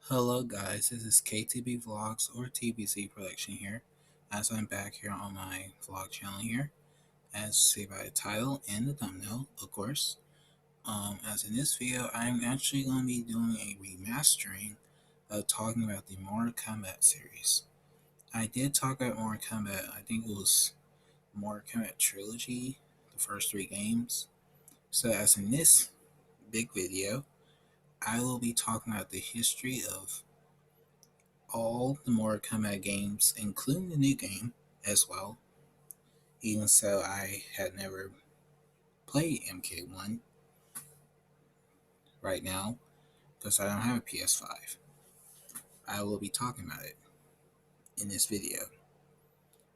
Hello guys, this is KTB Vlogs or TBZ Production here, as I'm back here on my vlog channel here, as see by the title and the thumbnail, of course. As in this video, I'm actually going to be doing a remastering of talking about the Mortal Kombat series. I did talk about Mortal Kombat, I think it was Mortal Kombat Trilogy, the first 3 games. So as in this big video, I will be talking about the history of all the Mortal Kombat games, including the new game as well. Even so, I had never played MK1 right now because I don't have a PS5. I will be talking about it in this video.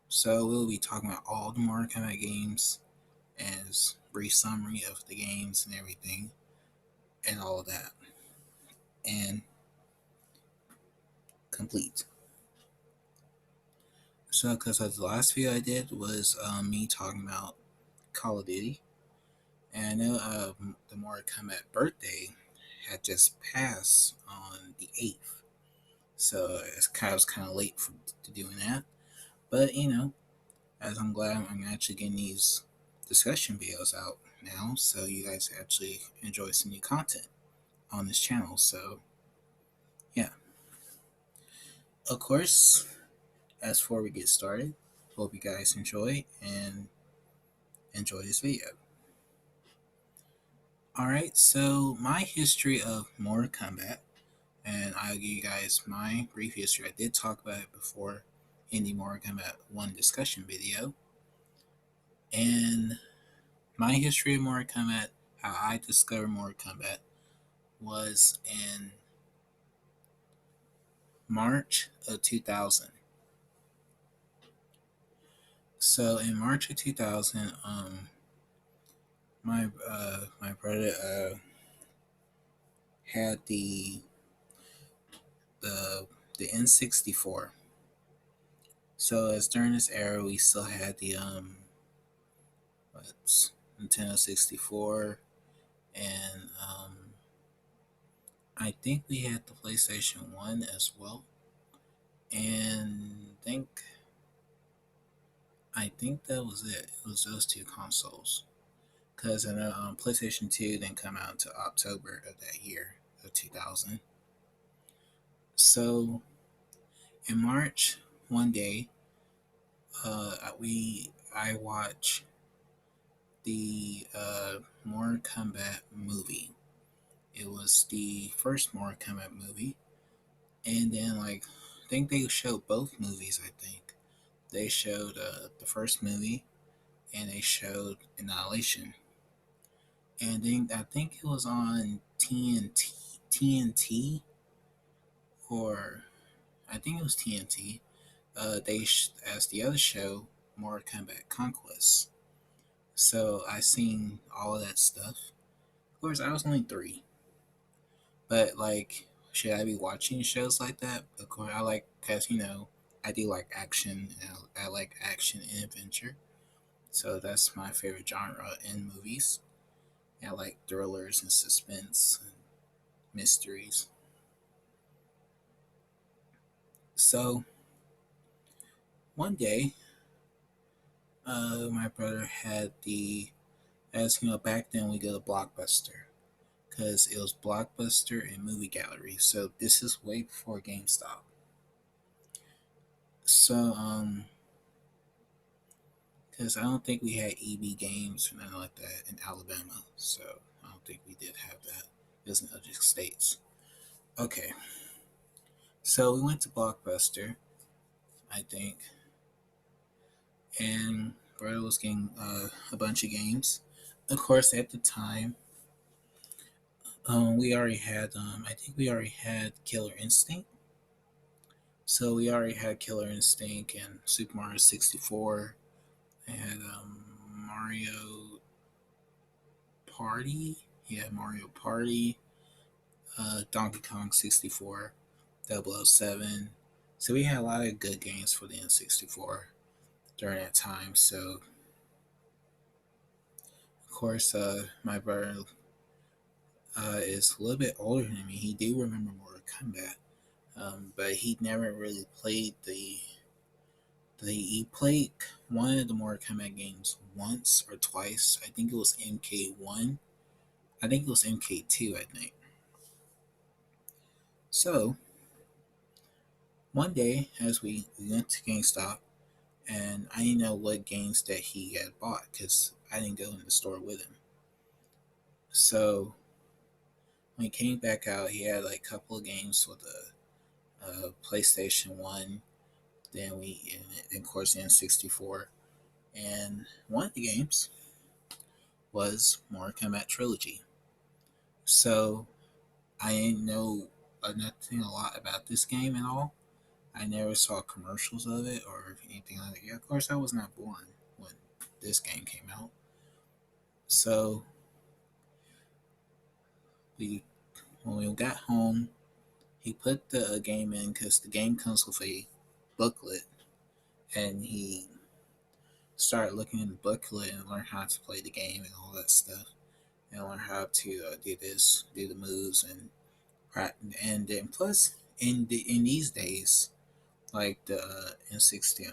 So we'll be talking about all the Mortal Kombat games as brief summary of the games and everything and all of that. And complete. So because the last video I did was me talking about Call of Duty. And I know the Mortal Kombat birthday had just passed on the 8th. So I was kind of late to doing that. But, as I'm glad I'm actually getting these discussion videos out now. So you guys actually enjoy some new content on this channel. So, yeah. Of course, as before we get started, hope you guys enjoy and enjoy this video. Alright, so my history of Mortal Kombat, and I'll give you guys my brief history. I did talk about it before in the Mortal Kombat 1 discussion video. And my history of Mortal Kombat, how I discovered Mortal Kombat, was in March of 2000. So in March of 2000, my brother had the the N64. So as during this era, we still had the what's Nintendo 64, and I think we had the PlayStation 1 as well. And I think that was it. It was those 2 consoles. Because I know PlayStation 2 didn't come out until October of that year of 2000. So in March, one day, I watched the Mortal Kombat movie. It was the first Mortal Kombat movie, and then I think they showed both movies. I think they showed the first movie, and they showed Annihilation, and then I think it was on TNT, or I think it was TNT. As the other show, Mortal Kombat Conquest. So I seen all of that stuff. Of course, I was only 3, but should I be watching shows like that? Of course, because I do like action. And I like action and adventure. So that's my favorite genre in movies. I like thrillers and suspense and mysteries. So one day, my brother had as back then we go to Blockbuster, because it was Blockbuster and Movie Gallery. So this is way before GameStop. So because I don't think we had EB Games or nothing like that in Alabama. So I don't think we did have that. It was in other states. Okay. So we went to Blockbuster, I think, and brother was getting a bunch of games. Of course, at the time, we already had. I think we already had Killer Instinct. So we already had Killer Instinct and Super Mario 64. I had Mario Party. Yeah, Mario Party. Donkey Kong 64. 007. So we had a lot of good games for the N64 during that time. So, of course, my brother is a little bit older than me. He do remember Mortal Kombat. But he never really played he played one of the Mortal Kombat games once or twice. I think it was MK1. I think it was MK2 at night. So one day, as we went to GameStop, and I didn't know what games that he had bought because I didn't go in the store with him. So when he came back out, he had like a couple of games with a PlayStation One. Then of course, the N64, and one of the games was Mortal Kombat Trilogy. So I didn't know nothing a lot about this game at all. I never saw commercials of it or anything like that. Yeah, of course, I was not born when this game came out. So we, when we got home, he put the game in because the game comes with a booklet, and he started looking in the booklet and learn how to play the game and all that stuff, and learn how to do this, do the moves, and then plus in these days, like the N60,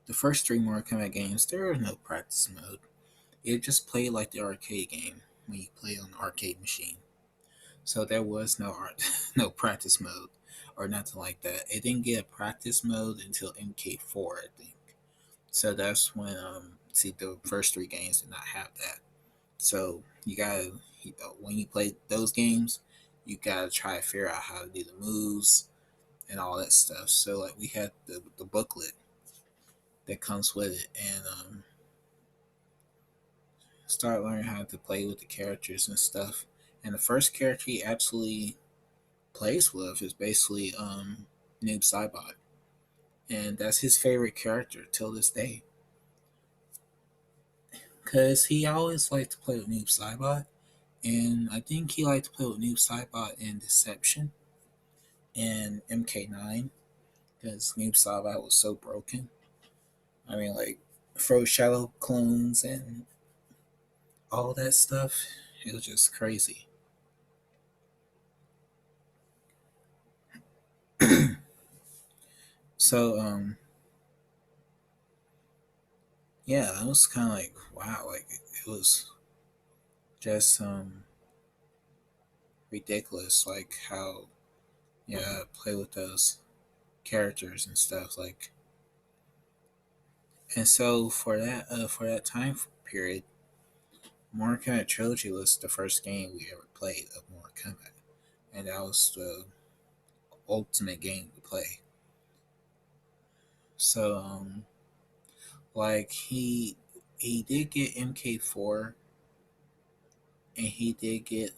the first three Mortal Kombat games, there was no practice mode. It just played like the arcade game when you play on the arcade machine. So there was no art, no practice mode or nothing like that. It didn't get a practice mode until MK4, I think. So that's when see the first three games did not have that. So you gotta when you play those games, you gotta try to figure out how to do the moves and all that stuff. So like we had the booklet that comes with it, and start learning how to play with the characters and stuff. And the first character he absolutely plays with is basically Noob Saibot, and that's his favorite character till this day. Cause he always liked to play with Noob Saibot, and I think he liked to play with Noob Saibot in Deception and MK9, because Noob Saibot was so broken. I mean, like throw shadow clones and all that stuff. It was just crazy. So yeah, I was kind of like wow, like it was just ridiculous, like how yeah play with those characters and stuff like. And so for that time period, Mortal Kombat Trilogy was the first game we ever played of Mortal Kombat, and that was the ultimate game to play. So like he did get MK4, and he did get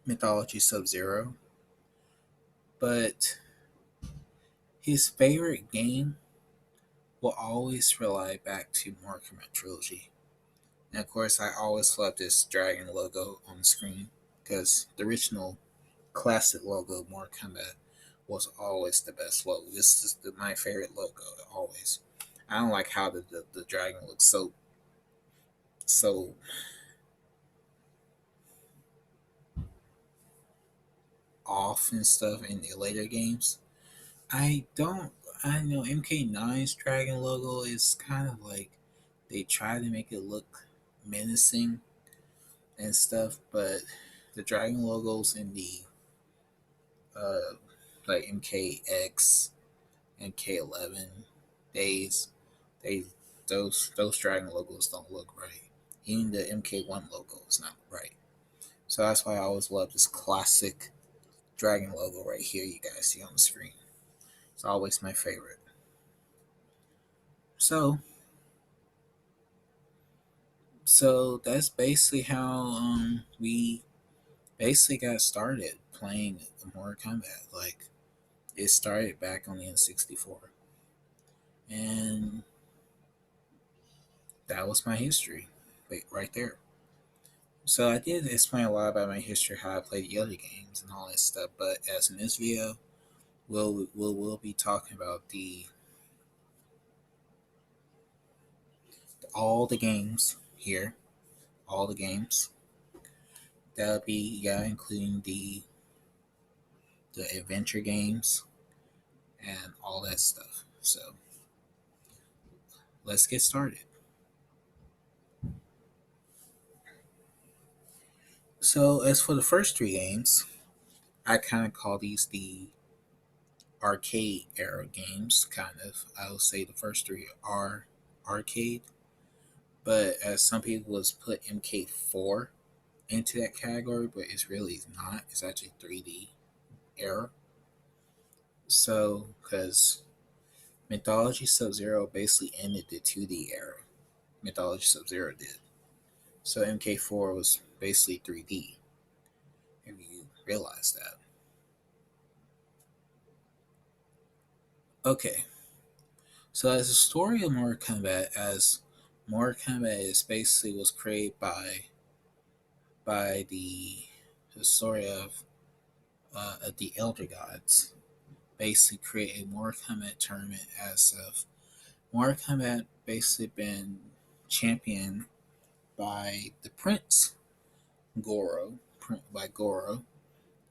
Mythology Sub Zero, but his favorite game will always rely back to Mortal Kombat Trilogy. And of course, I always love this dragon logo on the screen because the original classic logo of Mortal Kombat was always the best logo. This is my favorite logo always. I don't like how the dragon looks so off and stuff in the later games. I don't. I know MK9's dragon logo is kind of like they try to make it look menacing and stuff, but the dragon logos in the uh like MKX and K11 days, they those dragon logos don't look right. Even the MK1 logo is not right. So that's why I always love this classic dragon logo right here you guys see on the screen. It's always my favorite. So that's basically how we basically got started playing Mortal Kombat. Like it started back on the N64, and that was my history, wait, right there. So I did explain a lot about my history, how I played the other games and all that stuff. But as in this video, we'll be talking about the all the games here, all the games, That'll be, yeah, including the adventure games and all that stuff. So let's get started. So as for the first three games, I kind of call these the arcade era games. Kind of, I would say the first three are arcade, but as some people has put MK4 into that category, but it's really not. It's actually 3D era. So because Mythology Sub Zero basically ended the 2D era. Mythology Sub Zero did. So MK4 was basically 3D. If you realize that. Okay, so as the story of Mortal Kombat, as Mortal Kombat is basically was created by the story of the Elder Gods. Basically, create a Mortal Kombat tournament as of Mortal Kombat basically been championed by the Prince Goro, by Goro,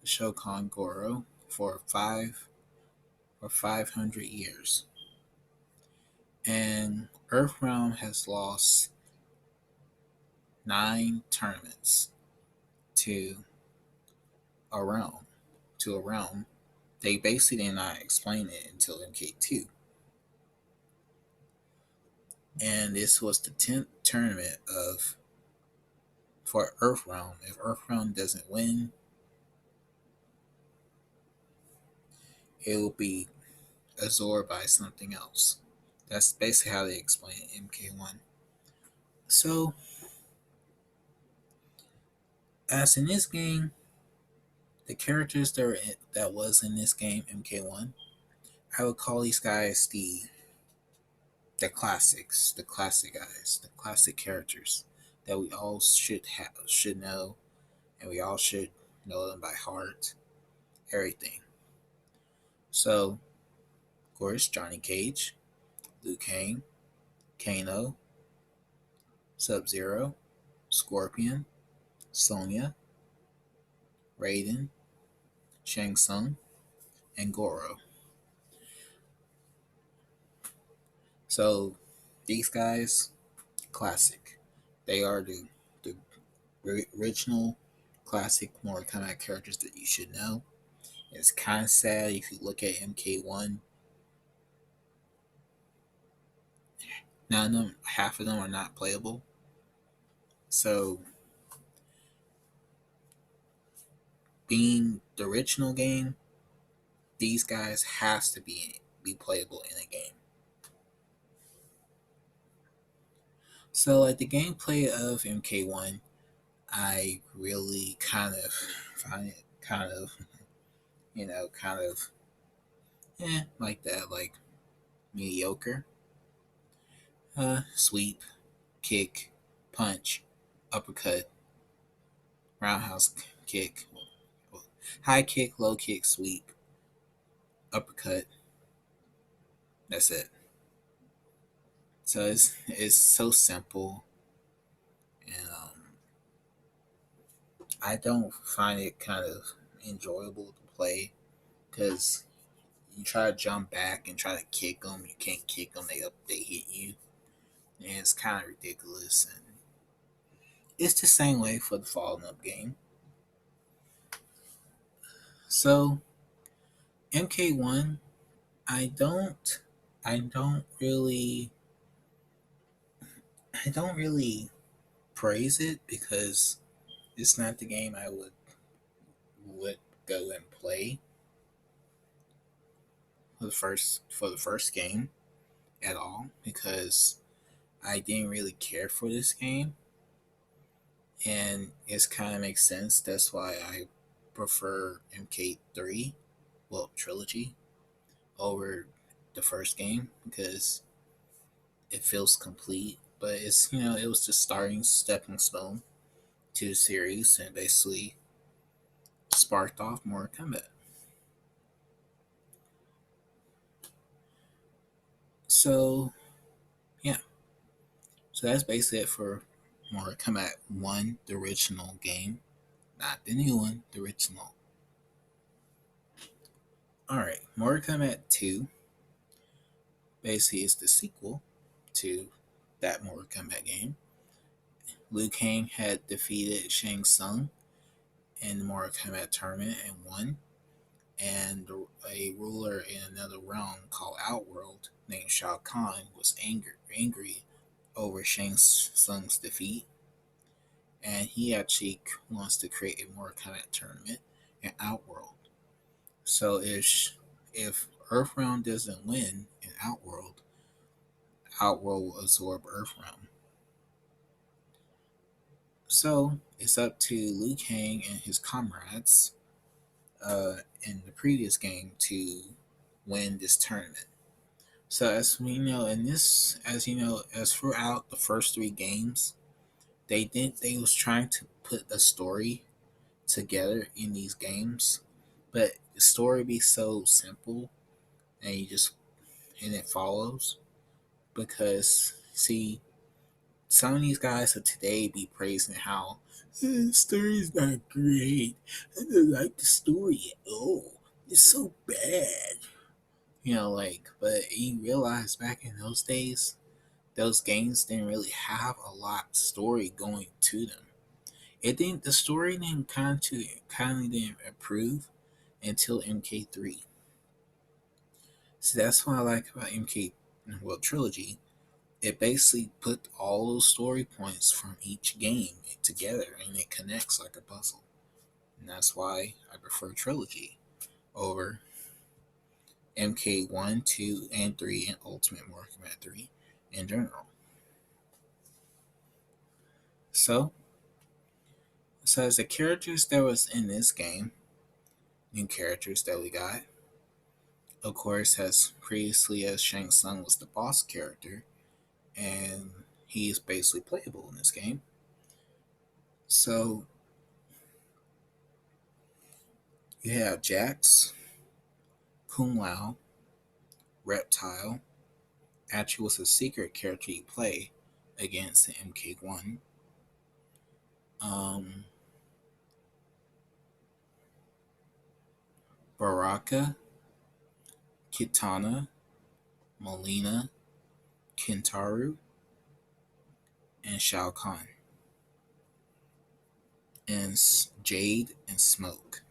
the Shokan Goro, for 500 years. And Earthrealm has lost 9 tournaments to a realm. To a realm. They basically did not explain it until MK2. And this was the 10th tournament of for Earthrealm. If Earthrealm doesn't win, it will be absorbed by something else. That's basically how they explain it in MK1. So, as in this game, the characters that was in this game, MK1, I would call these guys the classics, the classic guys, the classic characters that we all should know, and we all should know them by heart. Everything. So, of course, Johnny Cage, Liu Kang, Kano, Sub Zero, Scorpion, Sonya, Raiden, Shang Tsung, and Goro. So these guys, classic. They are the original classic Mortal Kombat characters that you should know. It's kind of sad if you look at MK1. None of them, half of them are not playable. So being the original game, these guys has to be playable in a game. So like the gameplay of MK1, I really kind of find it kind of kind of like that, like mediocre. Sweep, kick, punch, uppercut, roundhouse kick, high kick, low kick, sweep, uppercut. That's it. So it's so simple, and I don't find it kind of enjoyable to play because you try to jump back and try to kick them, you can't kick them. They hit you, and it's kind of ridiculous. And it's the same way for the Fallen Up game. So MK1, I don't, I don't really, I don't really praise it because it's not the game I would go and play for the first game at all because I didn't really care for this game, and it kind of makes sense. That's why I prefer MK3, well, trilogy, over the first game because it feels complete. But it's it was the starting stepping stone to the series and basically sparked off more Kombat. So yeah, so that's basically it for Mortal Kombat 1, the original game. not the new one, the original. Alright, Mortal Kombat 2 basically is the sequel to that Mortal Kombat game. Liu Kang had defeated Shang Tsung in the Mortal Kombat tournament and won. And a ruler in another realm called Outworld named Shao Kahn was angry over Shang Tsung's defeat, and he actually wants to create a Mortal Kombat tournament in Outworld. So if Earthrealm doesn't win in Outworld, Outworld will absorb Earthrealm. So it's up to Liu Kang and his comrades in the previous game to win this tournament. So as we know, in this, as you know, as throughout the first three games, they was trying to put a story together in these games, but the story be so simple and it follows because see some of these guys of today be praising how the story's not great. I don't like the story at all. It's so bad. But you realize back in those days, those games didn't really have a lot of story going to them. The story didn't kind of didn't improve until MK3. So that's what I like about MK trilogy. It basically put all those story points from each game together and it connects like a puzzle. And that's why I prefer trilogy over MK1, 2, and 3 and Ultimate Mortal Kombat 3 in general. So, as the characters that was in this game, new characters that we got, of course, as previously as Shang Tsung was the boss character, and he is basically playable in this game. So you have Jax, Kung Lao, Reptile. Actually, was a secret character you play against the MK1. Um, Baraka, Kitana, Molina, Kintaro, and Shao Kahn. And Jade and Smoke.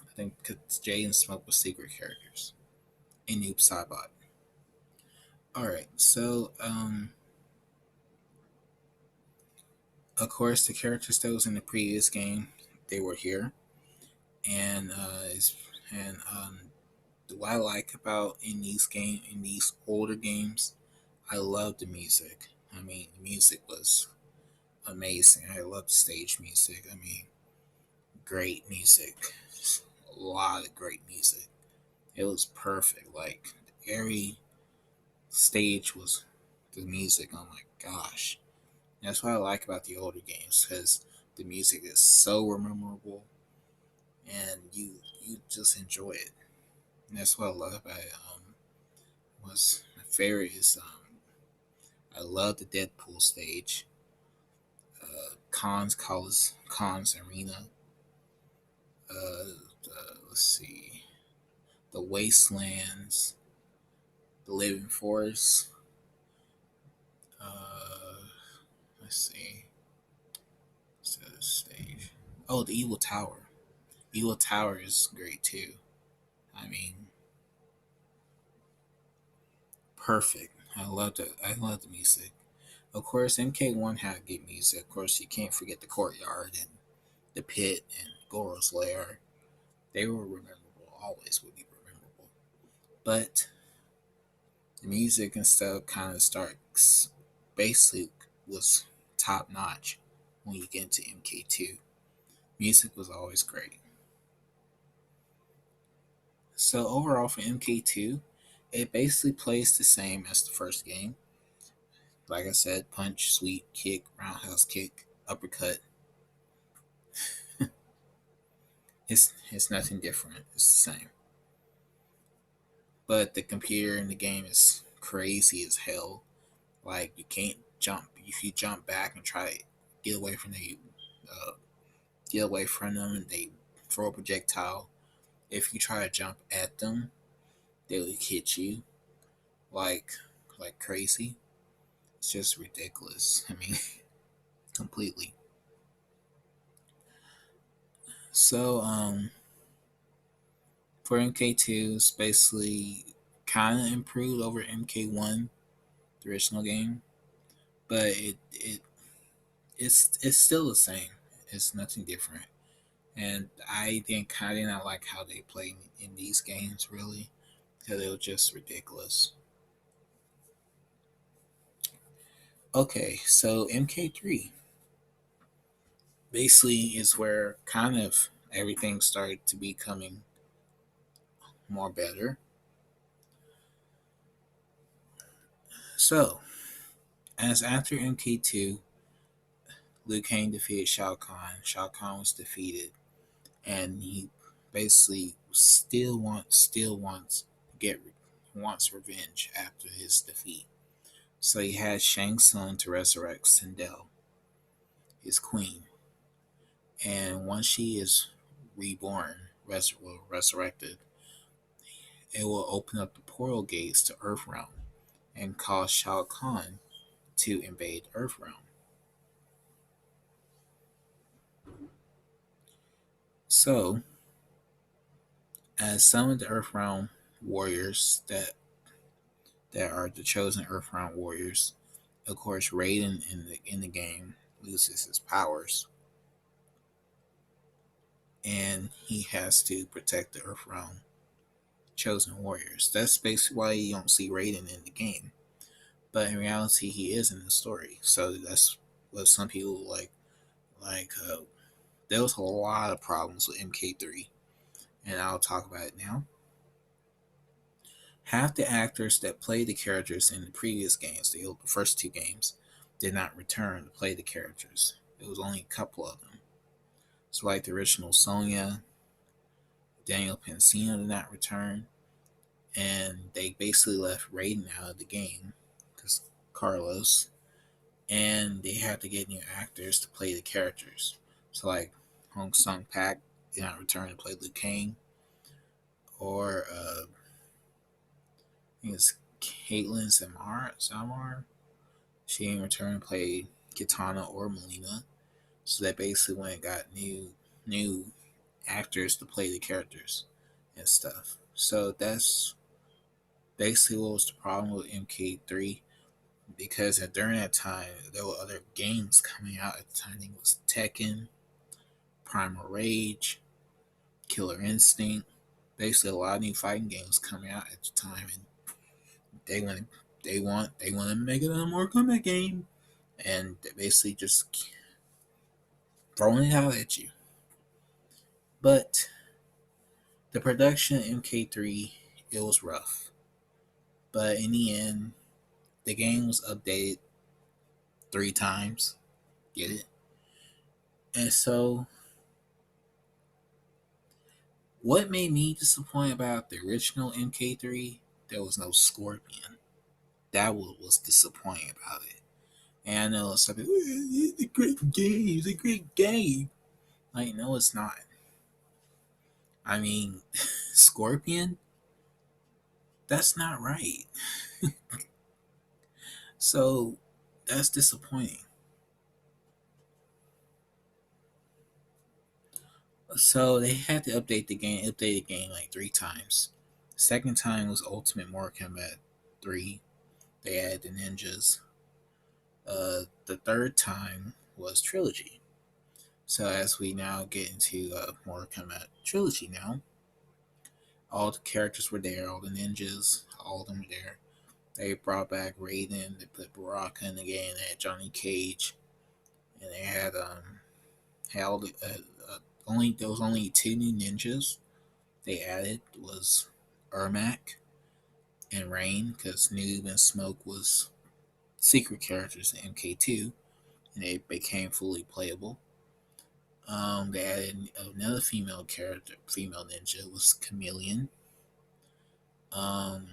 I think because Jade and Smoke were secret characters. And Noob Saibot. Alright, so of course the characters that was in the previous game, they were here. And what I like about in these older games, I love the music. I mean, the music was amazing. I love the stage music. I mean, great music. A lot of great music. It was perfect. Like every stage was the music. Oh my gosh. That's what I like about the older games because the music is so memorable and you just enjoy it. And that's what I love about it. Was my favorite is I love the Deadpool stage, Khan's Arena. Let's see, the Wastelands, the Living Forest. Uh, let's see, what's the stage? Oh, the Evil Tower. Evil Tower is great too. I mean, perfect. I love the music. Of course, MK1 had good music. Of course, you can't forget the courtyard and the pit and Goro's lair. They were memorable. Always would be memorable. But the music and stuff kind of starts basically was top notch when you get into MK2. Music was always great. So overall for MK2, it basically plays the same as the first game. Like I said, punch, sweep, kick, roundhouse kick, uppercut. It's nothing different. It's the same. But the computer in the game is crazy as hell. Like you can't jump. If you jump back and try to get away from the get away from them and they throw a projectile. If you try to jump at them, they will hit you like crazy. It's just ridiculous. I mean, completely. So for MK2, it's basically kind of improved over MK1, the original game, but it's still the same. It's nothing different. And I didn't kind of not like how they played in these games really, because it was just ridiculous. Okay, so MK3 basically is where kind of everything started to becoming more better. So, as after MK2, Liu Kang defeated Shao Kahn. Shao Kahn was defeated, and he basically still wants get wants revenge after his defeat. So he had Shang Tsung to resurrect Sindel, his queen, and once she is reborn, resurrected, it will open up the portal gates to Earthrealm and cause Shao Kahn to invade Earthrealm. So, as some of the Earthrealm warriors that are the chosen Earthrealm warriors, of course, Raiden in the game loses his powers, and he has to protect the Earthrealm chosen warriors. That's basically why you don't see Raiden in the game, but in reality, he is in the story. So that's what some people like. There was a lot of problems with MK3, and I'll talk about it now. Half the actors that played the characters in the previous games, the first two games, did not return to play the characters. It was only a couple of them. So, like the original Sonya, Daniel Pensino did not return, and they basically left Raiden out of the game because Carlos, and they had to get new actors to play the characters. So, like Hong Sung Pak did not return to play Liu Kang, or I think it's Caitlyn Zamar. She didn't return to play Kitana or Melina. So they basically went and got new actors to play the characters and stuff. So that's basically what was the problem with MK3, because during that time there were other games coming out at the time. I think it was Tekken, Primal Rage, Killer Instinct. Basically, a lot of new fighting games coming out at the time, and they want they want to make it a more Kombat game, and they basically just throwing it out at you. But the production of MK3, it was rough, but in the end, the game was updated 3 times. Get it? And so, what made me disappointed about the original MK3? There was no Scorpion. That was disappointing about it. And I know some people, it's a great game, it's a great game. Like, no, it's not. I mean, Scorpion, that's not right. So, that's disappointing. So, they had to update the game like 3 times. Second time was Ultimate Mortal Kombat 3. They added the ninjas. The third time was Trilogy. So as we now get into Mortal Kombat Trilogy now, all the characters were there, all the ninjas, all of them were there. They brought back Raiden, they put Baraka in the game, they had Johnny Cage, and they had all only there was only 2 new ninjas they added was Ermac and Rain, because Noob and Smoke was secret characters in MK2, and they became fully playable. They added another female ninja was Chameleon. Um,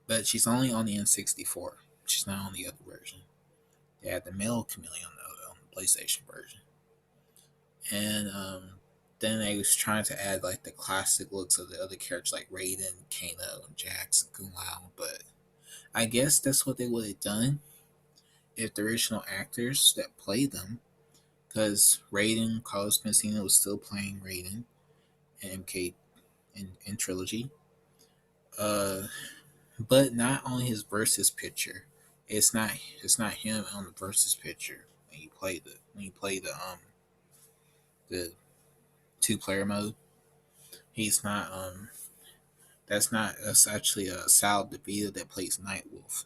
but she's only on the N64. She's not on the other version. They had the male Chameleon PlayStation version. And then they was trying to add like the classic looks of the other characters like Raiden, Kano, Jax, and Kung Lao, but I guess that's what they would have done if the original actors that played them, because Raiden, Carlos Mencia was still playing Raiden in MK in Trilogy. Uh, but not on his versus picture. It's not him on the versus picture when you play the 2 player mode. He's not that's actually Sal DeVita that plays Nightwolf.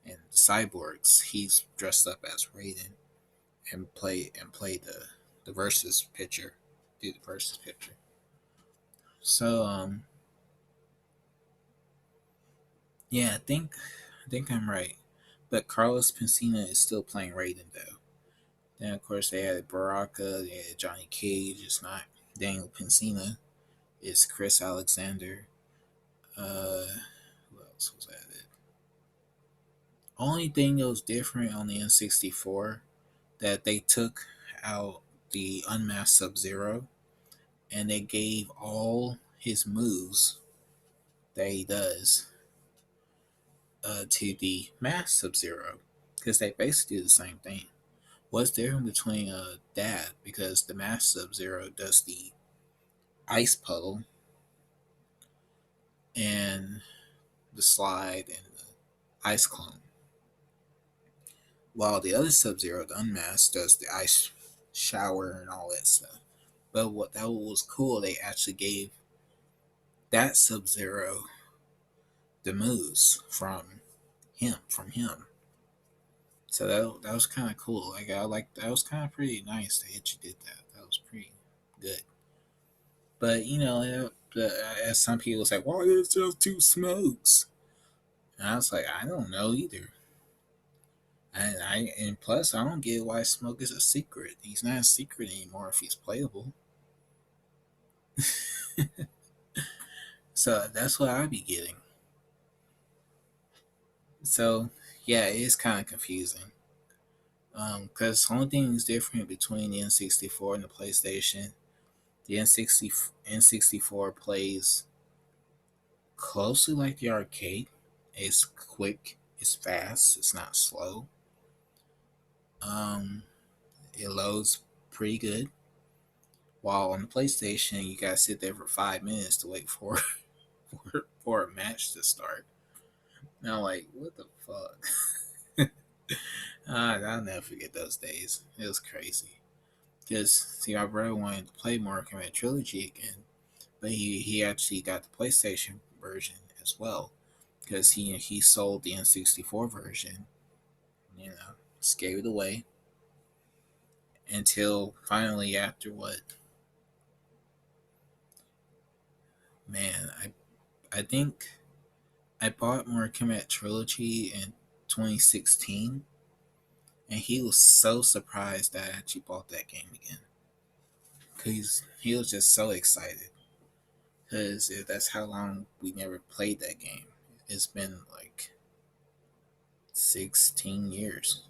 And the Cyborgs, he's dressed up as Raiden and play the versus picture, do the versus picture. So yeah, I think I'm right. But Carlos Pensina is still playing Raiden though. Then of course they had Baraka, they had Johnny Cage. It's not Daniel Pensina. It's Chris Alexander. Who else was added? Only thing that was different on the N64 that they took out the unmasked Sub Zero and they gave all his moves that he does to the masked Sub Zero because they basically do the same thing. What's different between that because the masked Sub Zero does the ice puddle and the slide and the ice clone, while the other Sub Zero, the unmasked, does the ice shower and all that stuff. But what that was cool, they actually gave that Sub Zero the moves from him. So that was kind of cool. Like I like that was kind of pretty nice that you did that. That was pretty good. But as some people say, why is there two smokes? And I was like, I don't know either. And plus I don't get why Smoke is a secret. He's not a secret anymore if he's playable. So that's what I'd be getting. So yeah, it is kind of confusing. Because the only thing is different between the N64 and the PlayStation, the N64 plays closely like the arcade. It's quick, it's fast, it's not slow. Um, it loads pretty good. While on the PlayStation, you gotta sit there for 5 minutes to wait for for a match to start. Now, like, what the fuck? I'll never forget those days. It was crazy. Because see, my brother wanted to play Mortal Kombat Trilogy again, but he actually got the PlayStation version as well because he sold the N64 version, just gave it away until finally after what, man, I think I bought Mortal Kombat Trilogy in 2016, and he was so surprised that I actually bought that game again because he was just so excited because that's how long we never played that game. It's been like 16 years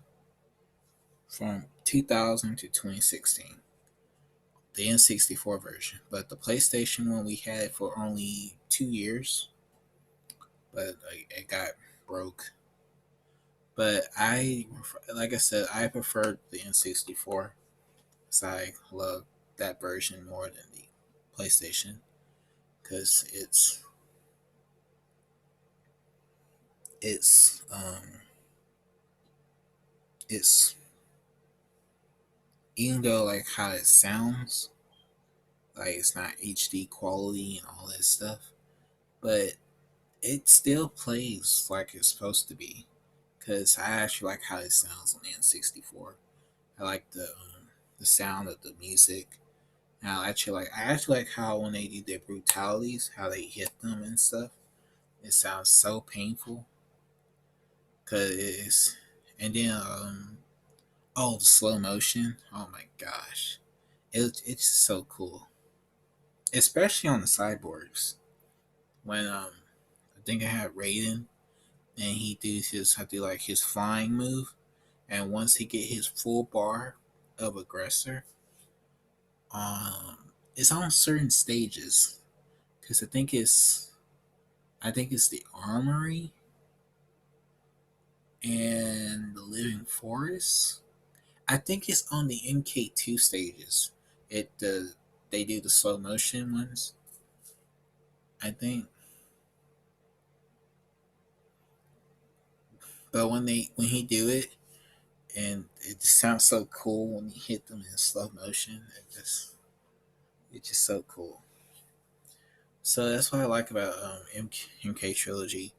from 2000 to 2016, the N64 version. But the PlayStation one, we had it for only 2 years, but it got broke. But like I said, I preferred the N64 because I love that version more than the PlayStation because it's even though like how it sounds like it's not HD quality and all that stuff, but it still plays like it's supposed to be. Because I actually like how it sounds on the N64. I like the sound of the music. And I actually like how when they do their brutalities, how they hit them and stuff. It sounds so painful. Cause it's and then oh the slow motion. Oh my gosh, it's so cool. Especially on the cyborgs when I think I had Raiden and he do his I do like his flying move, and once he get his full bar, of aggressor. It's on certain stages because I think it's the armory and the living forest. I think it's on the MK2 stages. They do the slow motion ones. I think, but when he do it, and it just sounds so cool when you hit them in slow motion. It's just so cool. So that's what I like about MK Trilogy.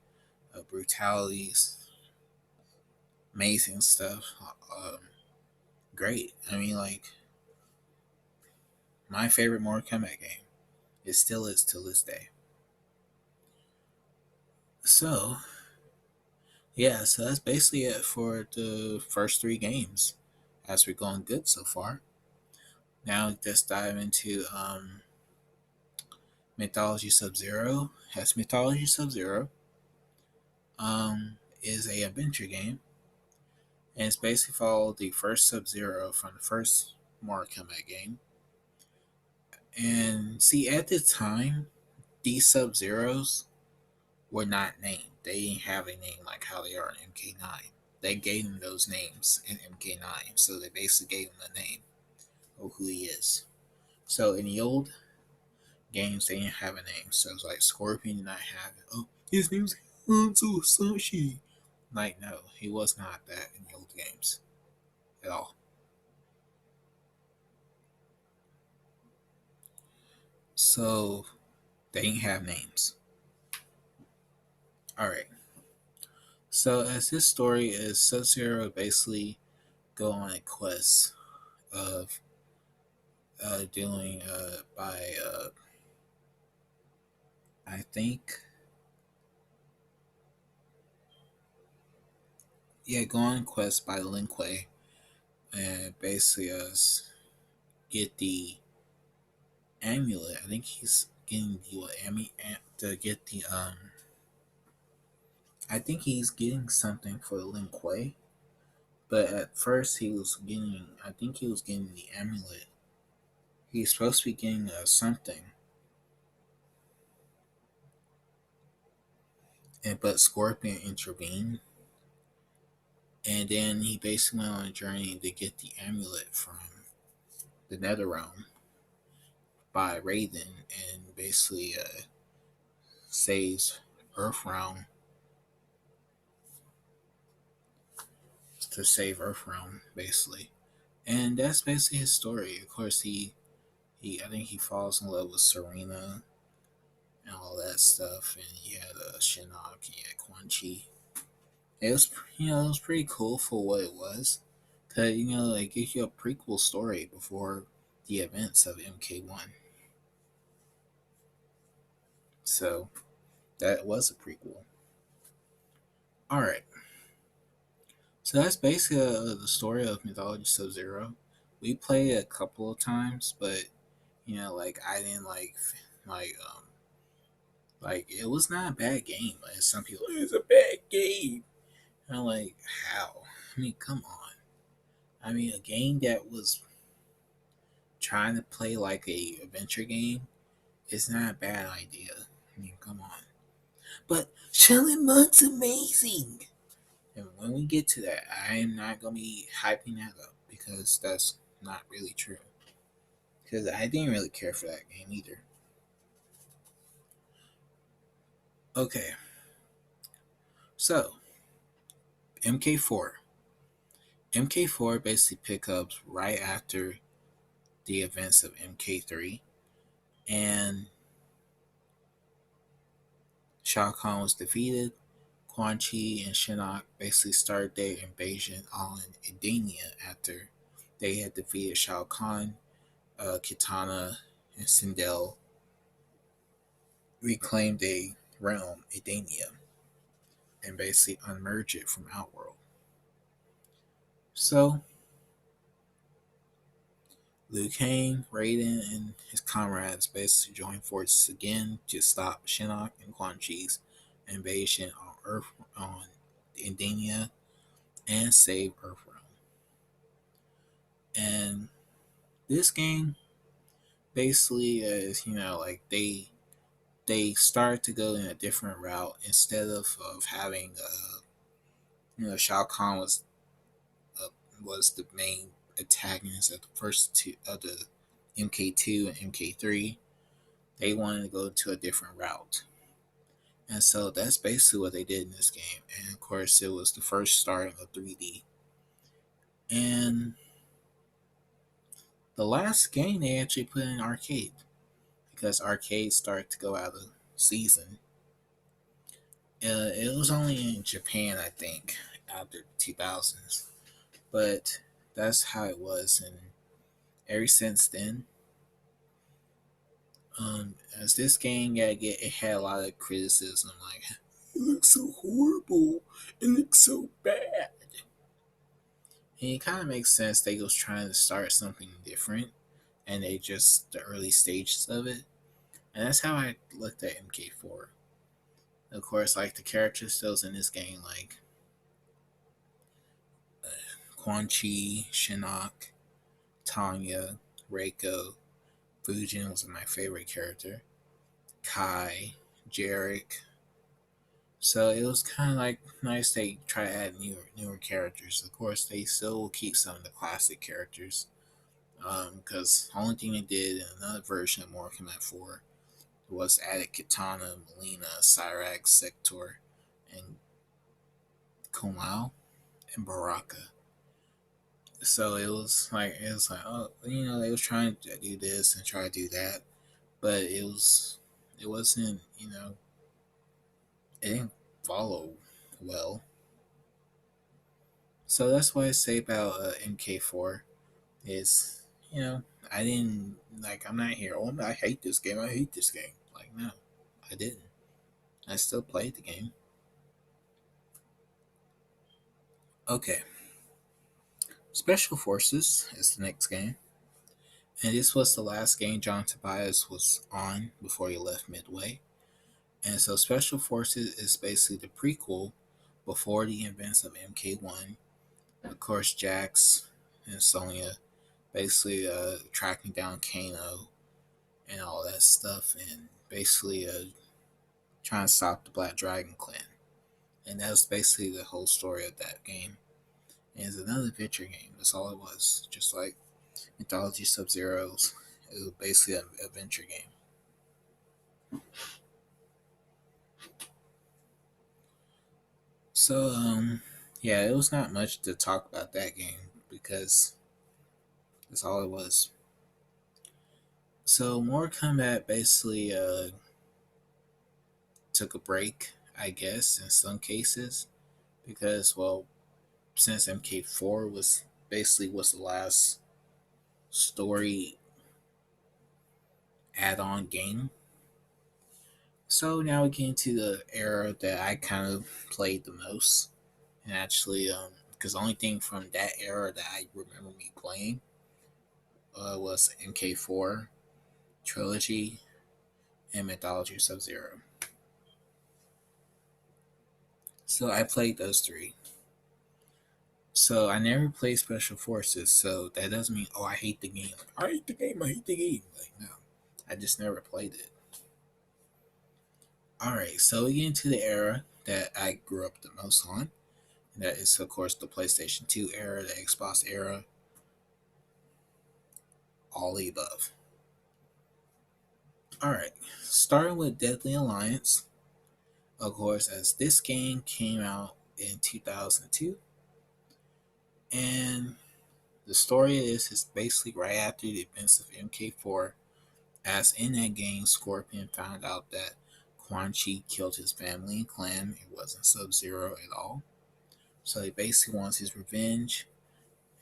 Brutalities, amazing stuff. Um, Great. I mean, like, my favorite Mortal Kombat game. It still is till this day. So yeah, so that's basically it for the first three games. As we're going good so far. Now let's dive into Mythology Sub Zero. Has Mythology Sub Zero is a adventure game, and it's basically followed the first Sub Zero from the first Mortal Kombat game. And see, at the time, these Sub Zeros were not named. They didn't have a name like how they are in MK9. They gave him those names in MK9, so they basically gave him the name of who he is. So in the old games, they didn't have a name. So it's like Scorpion did not have it. Oh, his name's Hanzo Sashi. Like, no, he was not that in the old games at all. So they didn't have names. All right. So as this story is, Sub Zero basically go on a quest of doing by I think go on quest by Lin Kuei and basically get the amulet. I think he's getting the to get the I think he's getting something for Lin Kuei, but at first he was getting I think he was getting the amulet. He's supposed to be getting something, but Scorpion intervened, and then he basically went on a journey to get the amulet from the Nether Realm by Raiden, and basically saves Earthrealm to save Earthrealm, basically. And that's basically his story. Of course, he I think he falls in love with Serena and all that stuff. And he had Shinnok, he had Quan Chi. It was it was pretty cool for what it was, cause it gives you a prequel story before the events of MK1. So that was a prequel. All right. So that's basically the story of Mythology Sub Zero. We played it a couple of times, but like I didn't like like it was not a bad game. Like some people, it's a bad game. And I'm like, how? I mean, come on. I mean, a game that was trying to play like a adventure game is not a bad idea. I mean, come on. But Chilling Monk's amazing. And when we get to that, I am not gonna be hyping that up because that's not really true. Because I didn't really care for that game either. Okay, so MK4. MK4 basically picks up right after the events of MK3, and Shao Kahn was defeated. Quan Chi and Shinnok basically started their invasion on Edenia after they had defeated Shao Kahn. Kitana and Sindel reclaimed a realm, Edenia, and basically unmerged it from Outworld. So Liu Kang, Raiden, and his comrades basically joined forces again to stop Shinnok and Quan Chi's invasion on Earth on Edenia and save Earthrealm. And This game basically is, like they start to go in a different route instead of having Shao Kahn uh, was the main antagonist of the first two of the MK2 and MK3. They wanted to go to a different route. And so that's basically what they did in this game. And of course, it was the first start of 3D. And the last game they actually put in arcade because arcades started to go out of season. It was only in Japan, I think, after 2000s. But that's how it was. And ever since then, as this game it had a lot of criticism, like it looks so horrible, it looks so bad. And it kind of makes sense. They was trying to start something different, and they just the early stages of it, and that's how I looked at MK4. Of course, like the characters that was in this game, like Quan Chi, Shinnok, Tanya, Reiko, Fujin was my favorite character. Kai, Jarek. So it was kind of like nice they try to add newer characters. Of course, they still will keep some of the classic characters. Because only thing they did in another version of Mortal Kombat 4 was added Katana, Melina, Cyrax, Sector, and Komao and Baraka. So it was like oh they was trying to do this and try to do that, but it wasn't it didn't follow well. So that's what I say about MK4 is you know I didn't I'm not here. Oh, I hate this game. I hate this game. Like no, I didn't. I still played the game. Okay, Special Forces is the next game, and this was the last game John Tobias was on before he left Midway. And so Special Forces is basically the prequel before the events of MK1. Of course, Jax and Sonya basically tracking down Kano and all that stuff, and basically trying to stop the Black Dragon Clan. And that was basically the whole story of that game. And it's another adventure game. That's all it was. Just like Mythology Sub Zero's. It was basically an adventure game. So, yeah, it was not much to talk about that game because that's all it was. So, Mortal Kombat basically took a break, I guess, in some cases because, well, since MK4 was the last story add-on game. So now we get into the era that I kind of played the most, and actually, because the only thing from that era that I remember me playing was MK4 Trilogy and Mythology Sub Zero. So I played those three. So I never played Special Forces, so that doesn't mean I hate the game. Like, I hate the game. I hate the game. Like no, I just never played it. All right, so we get into the era that I grew up the most on. And that is, of course, the PlayStation 2 era, the Xbox era, all the above. All right, starting with Deadly Alliance, of course, as this game came out in 2002, and the story is basically right after the events of MK4. As in that game, Scorpion found out that Quan Chi killed his family and clan. It wasn't Sub Zero at all. So he basically wants his revenge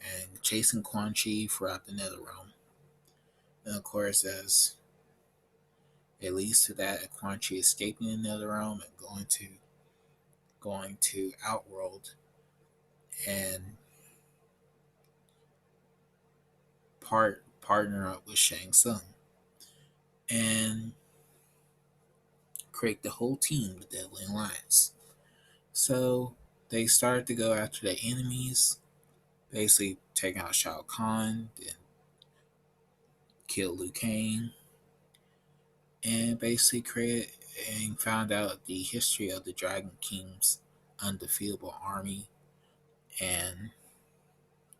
and chasing Quan Chi throughout the Netherrealm. And of course, as it leads to that, Quan Chi escaping the Netherrealm and going to Outworld and partner up with Shang Tsung and create the whole team, the Deadly Alliance. So they started to go after their enemies, basically taking out Shao Kahn, then killed Liu Kang, and basically created and found out the history of the Dragon King's undefeatable army and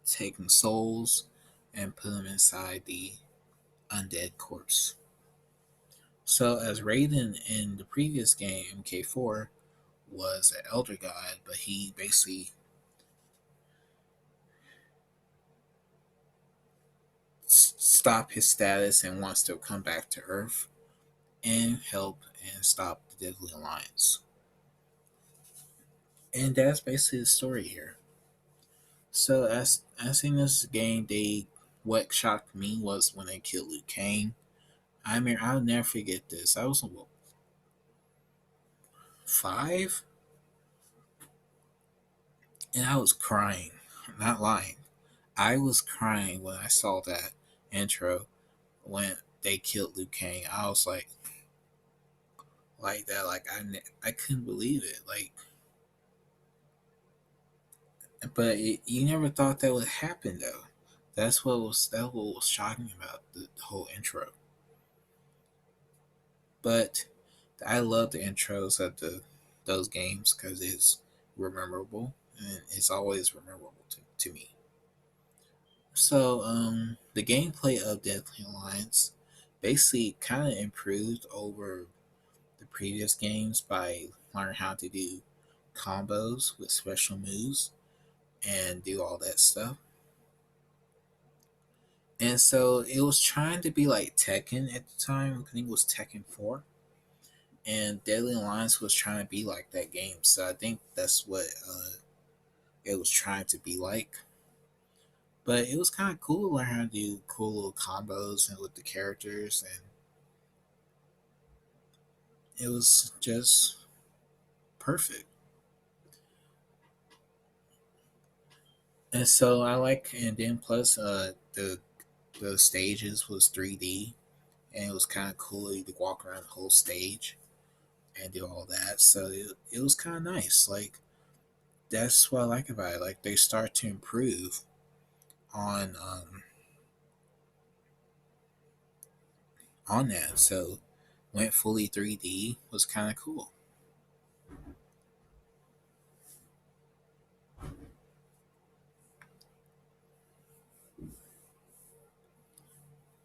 taken souls and put them inside the undead corpse. So, as Raiden in the previous game, MK4, was an elder god, but he basically stopped his status and wants to come back to Earth and help and stop the Deadly Alliance. And that's basically the story here. So as in this game, they what shocked me was when they killed Liu Kang. I mean, I'll never forget this. I was what, 5, and I was crying. I'm not lying. I was crying when I saw that intro when they killed Liu Kang. I was like that. Like I couldn't believe it. Like, but you never thought that would happen though. That what was shocking about the whole intro. But I love the intros of those games because it's memorable and it's always memorable to me. So the gameplay of Deadly Alliance basically kind of improved over the previous games by learning how to do combos with special moves and do all that stuff. And so it was trying to be like Tekken at the time. I think it was Tekken 4. And Deadly Alliance was trying to be like that game. So I think that's what it was trying to be like. But it was kind of cool to learn how to do cool little combos and with the characters. And it was just perfect. And so I like, and then plus the stages was 3D, and it was kind of cool to walk around the whole stage and do all that. So it was kind of nice. Like that's what I like about it. Like they start to improve on on that. So went fully 3D was kind of cool.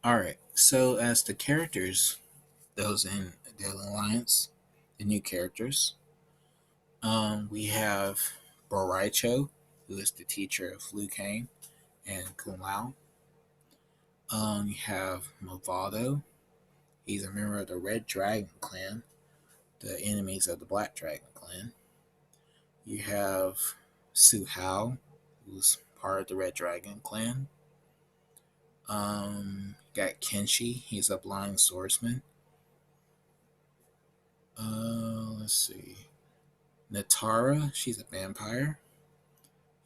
All right. So as the characters, those in the Alliance, the new characters, we have Boraicho, who is the teacher of Liu Kang and Kung Lao. You have Movado. He's a member of the Red Dragon Clan, the enemies of the Black Dragon Clan. You have Su Hao, who's part of the Red Dragon Clan. Got Kenshi, he's a blind swordsman. Let's see. Natara, she's a vampire.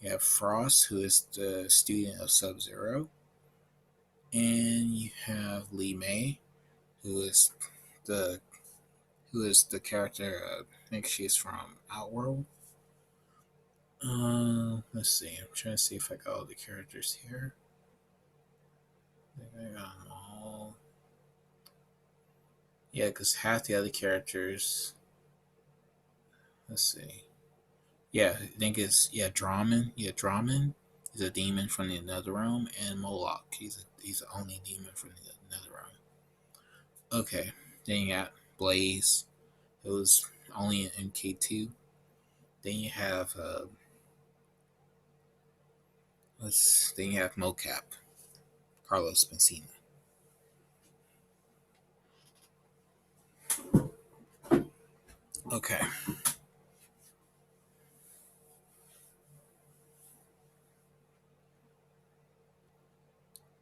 You have Frost, who is the student of Sub Zero. And you have Li Mei, who is the the character. I think she's from Outworld. Let's see. I'm trying to see if I got all the characters here. I think I got them all. Yeah, because half the other characters. Let's see. Yeah, I think it's Draman. Yeah, Draman is a demon from the Nether Realm, and Moloch. He's the only demon from the Nether Realm. Okay, then you got Blaze. It was only in MK2. Then you have then you have Mocap, Carlos Benzina. Okay,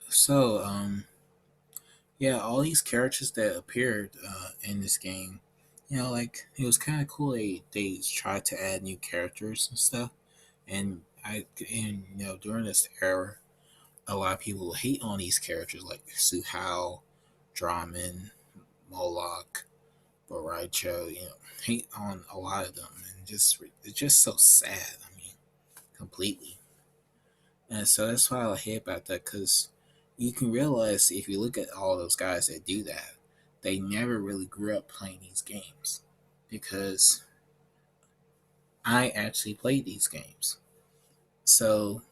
so yeah, all these characters that appeared in this game, like it was kind of cool. They tried to add new characters and stuff, and during this era, a lot of people hate on these characters like Suhao, Draman, Moloch, Boraicho, hate on a lot of them, and it's just so sad. I mean, completely. And so that's why I hate about that because, you can realize if you look at all those guys that do that, they never really grew up playing these games because I actually played these games. So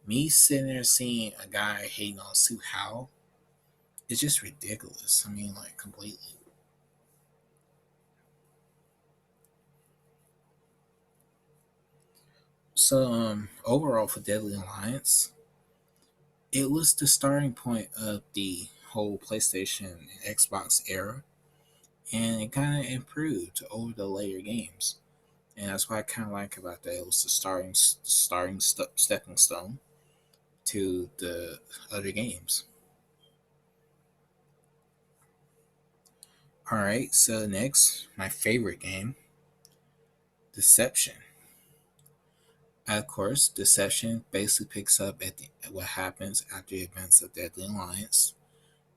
me sitting there seeing a guy hating on Sue Howell is just ridiculous. I mean, like completely. So overall for Deadly Alliance, it was the starting point of the whole PlayStation and Xbox era, and it kind of improved over the later games. And that's what I kind of like about that. It was the stepping stone to the other games. All right, so next, my favorite game, Deception. Of course, Deception basically picks up at what happens after the events of Deadly Alliance,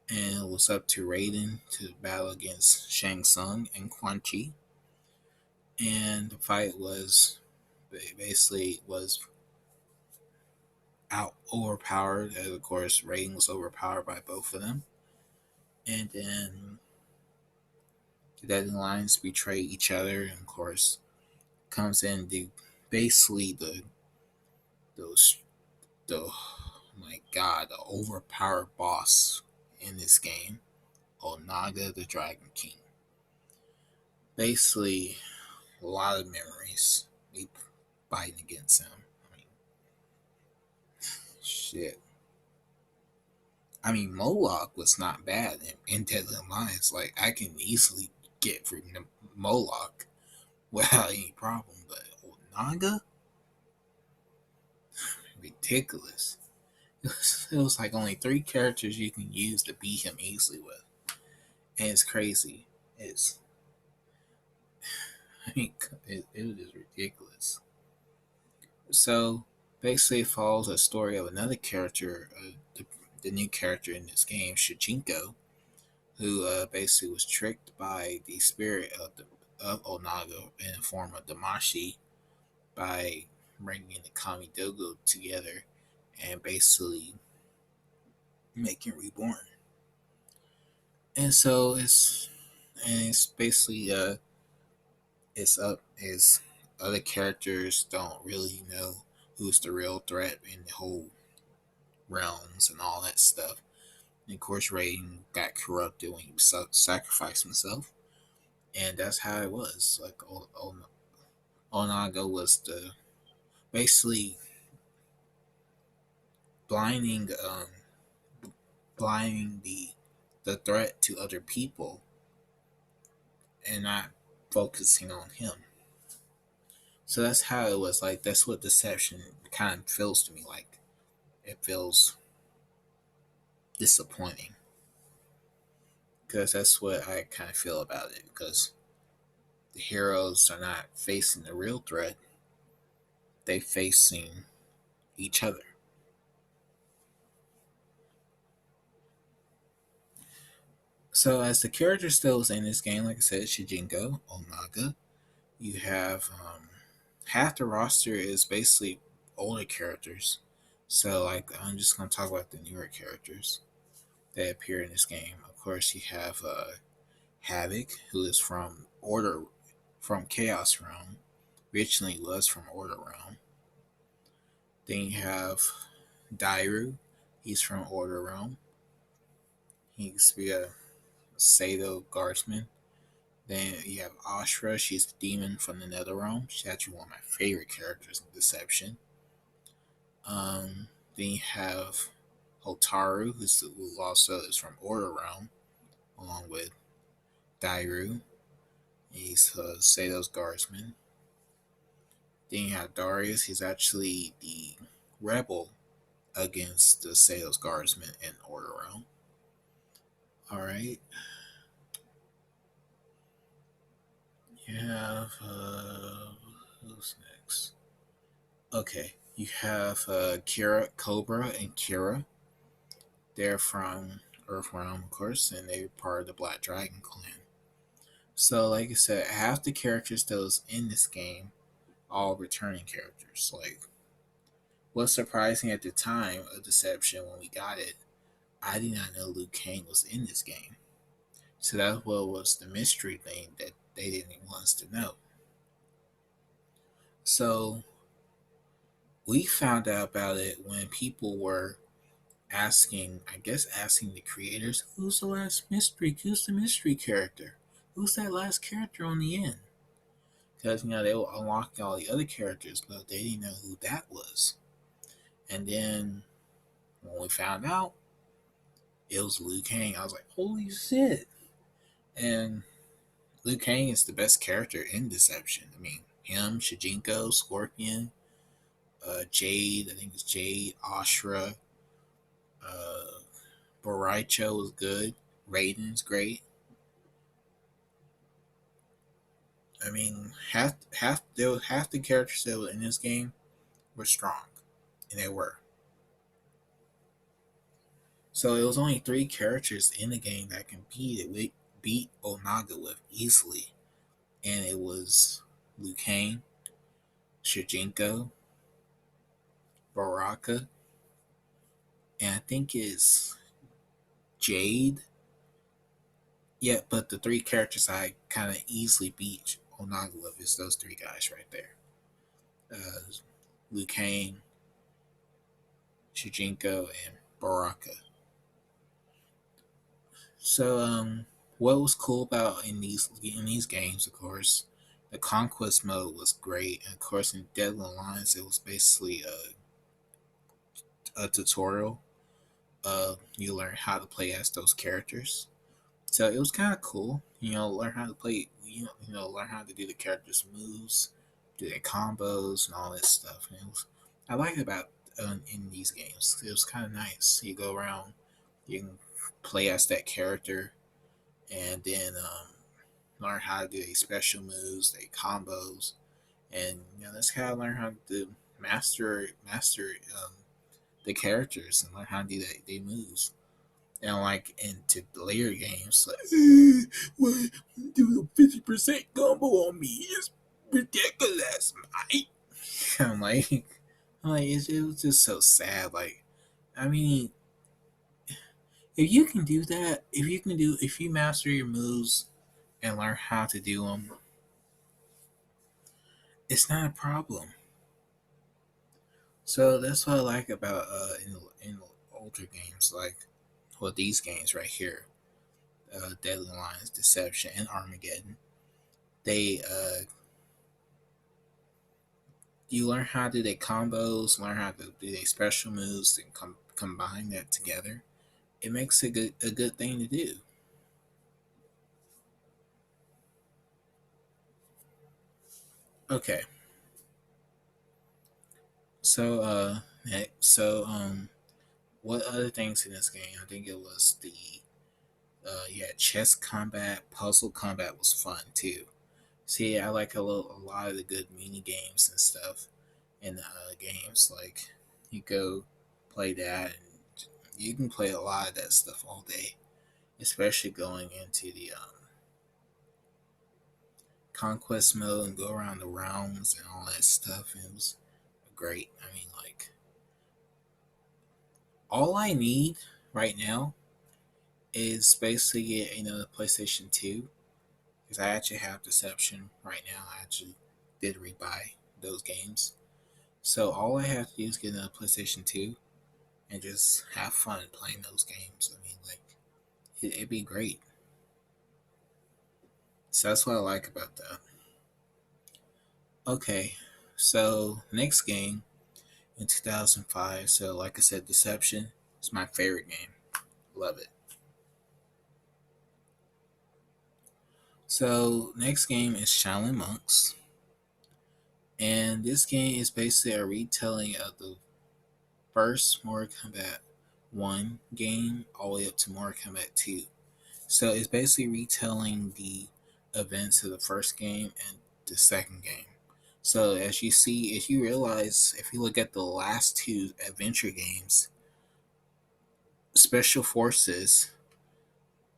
and it was up to Raiden to battle against Shang Tsung and Quan Chi. And the fight was basically was out overpowered. As of course, Raiden was overpowered by both of them, and then the Deadly Alliance betray each other, and of course, comes in the basically those the oh my god, the overpowered boss in this game, Onaga the Dragon King. Basically, a lot of memories me fighting against him. I mean, shit. I mean, Moloch was not bad in Deadly Alliance. Like, I can easily get through Moloch without any problem, but Onaga? Ridiculous. It was like only three characters you can use to beat him easily with. And it's crazy. It's, I mean, it was just ridiculous. So basically, it follows a story of another character, the new character in this game, Shijinko, who basically was tricked by the spirit of Onaga in the form of Damashi by bringing the Kamidogo together and basically making reborn. And so it's basically it's up is other characters don't really know who's the real threat in the whole realms and all that stuff. And of course, Raiden got corrupted when he sacrificed himself, and that's how it was. Like Onaga was the basically blinding blinding the threat to other people and not focusing on him. So that's how it was. Like that's what Deception kind of feels to me like. It feels disappointing because that's what I kind of feel about it. Because the heroes are not facing the real threat; they facing each other. So as the character still is in this game, like I said, Shijinko, Onaga, you have half the roster is basically older characters. So like I'm just gonna talk about the newer characters that appear in this game. Of course, you have Havoc, who is from Chaos Realm. Originally was from Order Realm. Then you have Dairu, he's from Order Realm. He used to be a Sato guardsman. Then you have Ashra, she's the demon from the Nether Realm. She's actually one of my favorite characters in Deception. Then you have Hotaru, who also is from Order Realm, along with Dairu. He's Sato's guardsman. Then you have Darius. He's actually the rebel against the Sato's guardsmen in Order Realm. Alright. You have. Who's next? Okay. You have Kira, Cobra, and Kira. They're from Earth Realm, of course, and they're part of the Black Dragon clan. So, like I said, half the characters that was in this game all returning characters. Like What's surprising at the time of Deception when we got it, I did not know Liu Kang was in this game. So that what was the mystery thing that they didn't want us to know. So we found out about it when people were asking, I guess, asking the creators, who's the last mystery? Who's the mystery character? Who's that last character on the end? Because, they will unlock all the other characters, but they didn't know who that was. And then when we found out, it was Liu Kang. I was like, holy shit. And Liu Kang is the best character in Deception. I mean, him, Shijinko, Scorpion, Jade, I think it's Jade, Ashra, uh, Boraicho was good. Raiden's great. I mean, half the characters that were in this game were strong, and they were. So it was only three characters in the game that can beat Onaga with easily, and it was Liu Kang, Shijinko, Baraka, and I think it's Jade. Yeah, but the three characters I kind of easily beat Onaga with is those three guys right there. Uh, Liu Kang, Shujinko, and Baraka. So, what was cool about in these games, of course, the conquest mode was great. And of course, in Deadly Alliance, it was basically a tutorial. You learn how to play as those characters. So it was kind of cool. Learn how to play. Learn how to do the characters' moves, do their combos, and all that stuff. And I like about in these games. It was kind of nice. You go around, you can play as that character, and then learn how to do their special moves, their combos, and that's how I learn how to master the characters and learn how to do their moves. And like into the later games, like, what do a 50% combo on me is ridiculous, mate. I'm like, it was just so sad. Like, I mean, if you can do that, if you master your moves and learn how to do them, it's not a problem. So that's what I like about in older games, like these games right here, Deadly Alliance, Deception, and Armageddon. They you learn how to do their combos, learn how to do their special moves, and combine that together. It makes a good thing to do. Okay, so what other things in this game? I think it was the chess combat, puzzle combat was fun too. See, I like a lot of the good mini games and stuff in the games. Like you go play that, and you can play a lot of that stuff all day, especially going into the conquest mode and go around the realms and all that stuff. It was great. I mean, like all I need right now is basically get the PlayStation 2 because I actually have Deception right now. I actually did rebuy those games. So all I have to do is get a PlayStation 2 and just have fun playing those games. I mean, like, it'd be great. So that's what I like about that. Okay, so next game in 2005. So, like I said, Deception is my favorite game. Love it. So, next game is Shaolin Monks. And this game is basically a retelling of the first Mortal Kombat 1 game all the way up to Mortal Kombat 2. So it's basically retelling the events of the first game and the second game. So as you see, if you realize, if you look at the last two adventure games, Special Forces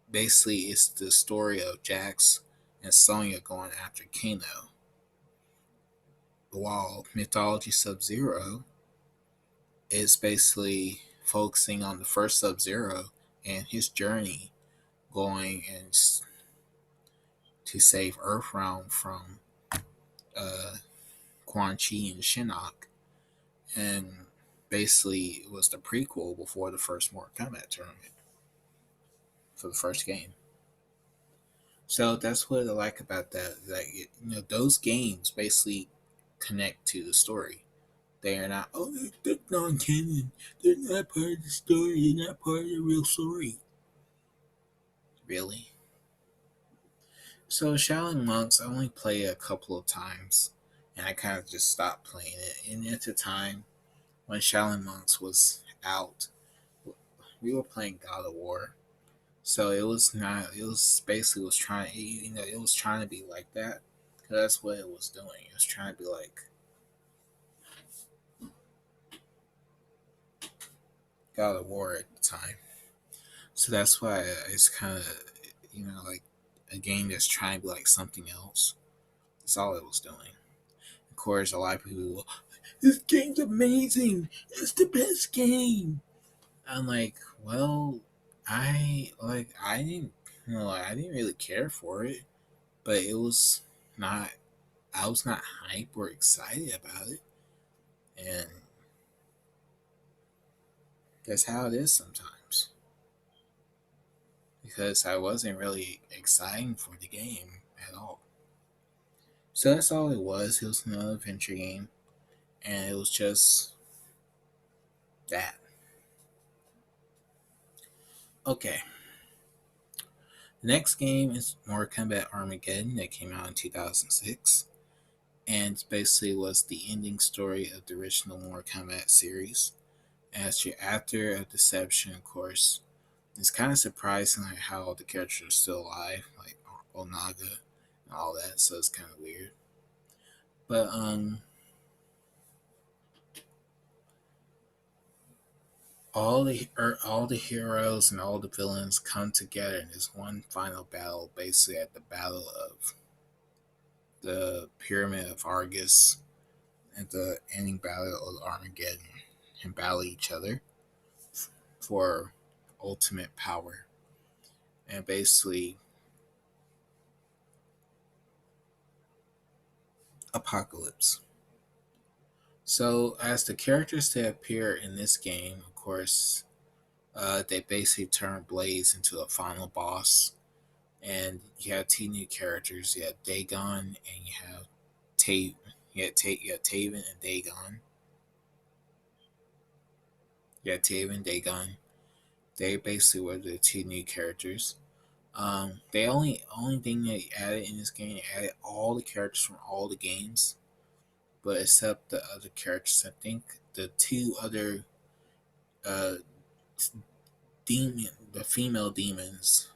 basically is the story of Jax and Sonya going after Kano, while Mythology Sub Zero it's basically focusing on the first Sub Zero and his journey going and to save Earthrealm from uh, Quan Chi and Shinnok, and basically it was the prequel before the first Mortal Kombat tournament for the first game. So that's what I like about that. Like those games basically connect to the story. They are not they're non-canon. They're not part of the story. They're not part of the real story. Really? So Shaolin Monks, I only played a couple of times, and I kind of just stopped playing it. And at the time when Shaolin Monks was out, we were playing God of War. So it was not. It was basically was trying. It was trying to be like that. Cause that's what it was doing. It was trying to be like God of War at the time. So that's why it's kind of like a game that's trying to be like something else. That's all it was doing. Of course, a lot of people, this game's amazing. It's the best game. I'm like, well, I didn't I didn't really care for it, but it was not. I was not hype or excited about it, and that's how it is sometimes. Because I wasn't really excited for the game at all. So that's all it was. It was another adventure game, and it was just that. Okay, the next game is Mortal Kombat Armageddon that came out in 2006, and basically was the ending story of the original Mortal Kombat series. As your after of Deception, of course, it's kind of surprising like how the characters are still alive, like Onaga and all that. So it's kind of weird. But all the heroes and all the villains come together in this one final battle, basically at the Battle of the Pyramid of Argus and the ending battle of Armageddon, and battle each other for ultimate power. And basically, Apocalypse. So, as the characters that appear in this game, of course, they basically turn Blaze into a final boss. And you have two new characters. You have Dagon and you have Taven. You have Taven and Dagon. You have Taven, Dagon. They basically were the two new characters. They only thing they added in this game, they added all the characters from all the games, but except the other characters. I think the two other uh, the female demons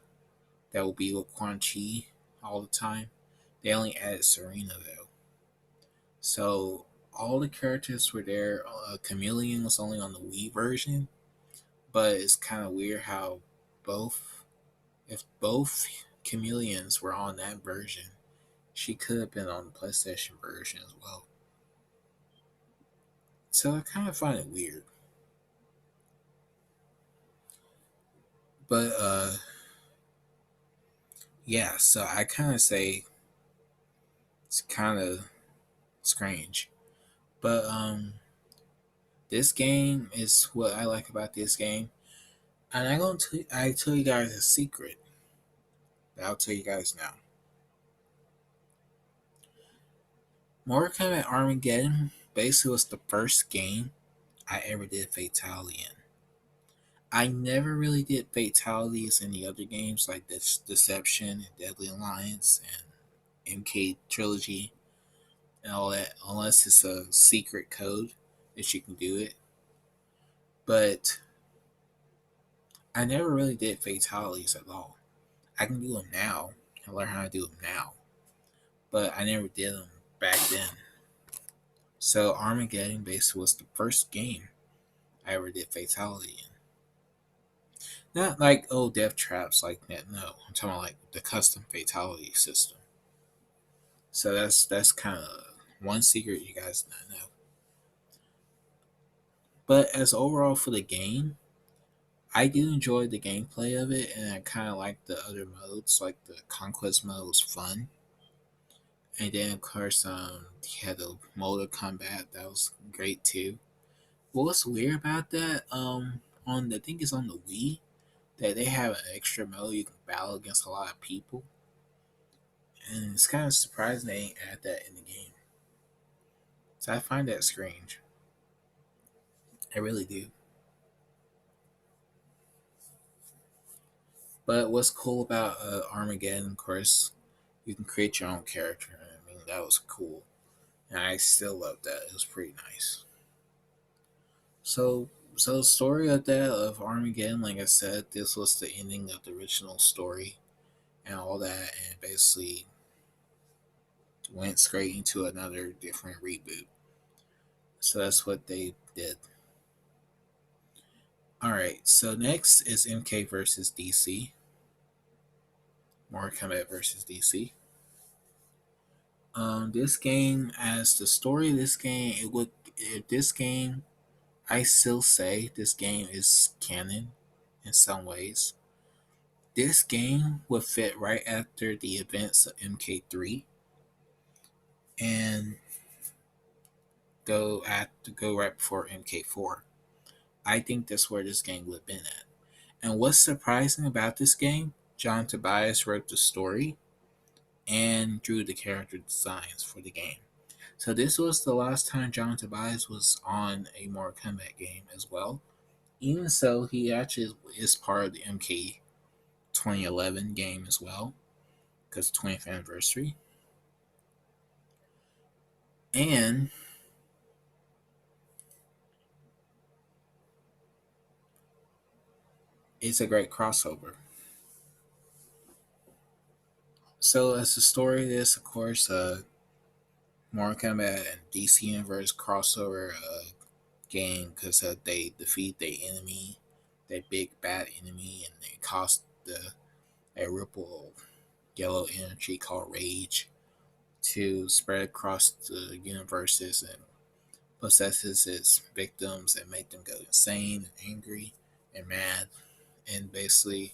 that will be with Quan Chi all the time. They only added Serena though. So all the characters were there. Chameleon was only on the Wii version, but it's kind of weird how both, if both Chameleons were on that version, she could have been on the PlayStation version as well. So I kind of find it weird. But yeah, so I kind of say it's kind of strange. But this game is what I like about this game. And I tell you guys a secret that I'll tell you guys now. Mortal Kombat Armageddon basically was the first game I ever did fatality in. I never really did fatalities in the other games like this Deception and Deadly Alliance and MK Trilogy and all that, unless it's a secret code that you can do it. But I never really did fatalities at all. I can do them now and learn how to do them now, but I never did them back then. So Armageddon basically was the first game I ever did fatality in. Not like death traps like that. No, I'm talking about like the custom fatality system. So that's kind of one secret you guys not know. But as overall for the game, I do enjoy the gameplay of it, and I kind of like the other modes. Like the conquest mode was fun, and then of course, he had the mode of combat that was great too. But what's weird about that? On the I think it's on the Wii that they have an extra mode you can battle against a lot of people, and it's kind of surprising they ain't add that in the game. So I find that strange. I really do. But what's cool about Armageddon, of course, you can create your own character. I mean, that was cool. And I still love that. It was pretty nice. So the story of that of Armageddon, like I said, this was the ending of the original story and all that, and basically went straight into another different reboot. So that's what they did. All right. So next is MK versus DC. Mortal Kombat versus DC. This game, as the story of this game, it would if this game, I still say this game is canon in some ways. This game would fit right after the events of MK3 and go right before MK4. I think that's where this game would have been at. And what's surprising about this game, John Tobias wrote the story and drew the character designs for the game. So this was the last time John Tobias was on a Mortal Kombat game as well. Even so, he actually is part of the MK 2011 game as well, because 20th anniversary. And it's a great crossover. So as the story of this, of course, Mortal Kombat and DC Universe crossover game because they defeat their enemy, their big bad enemy, and they cause a ripple of yellow energy called Rage to spread across the universes and possesses its victims and make them go insane and angry and mad and basically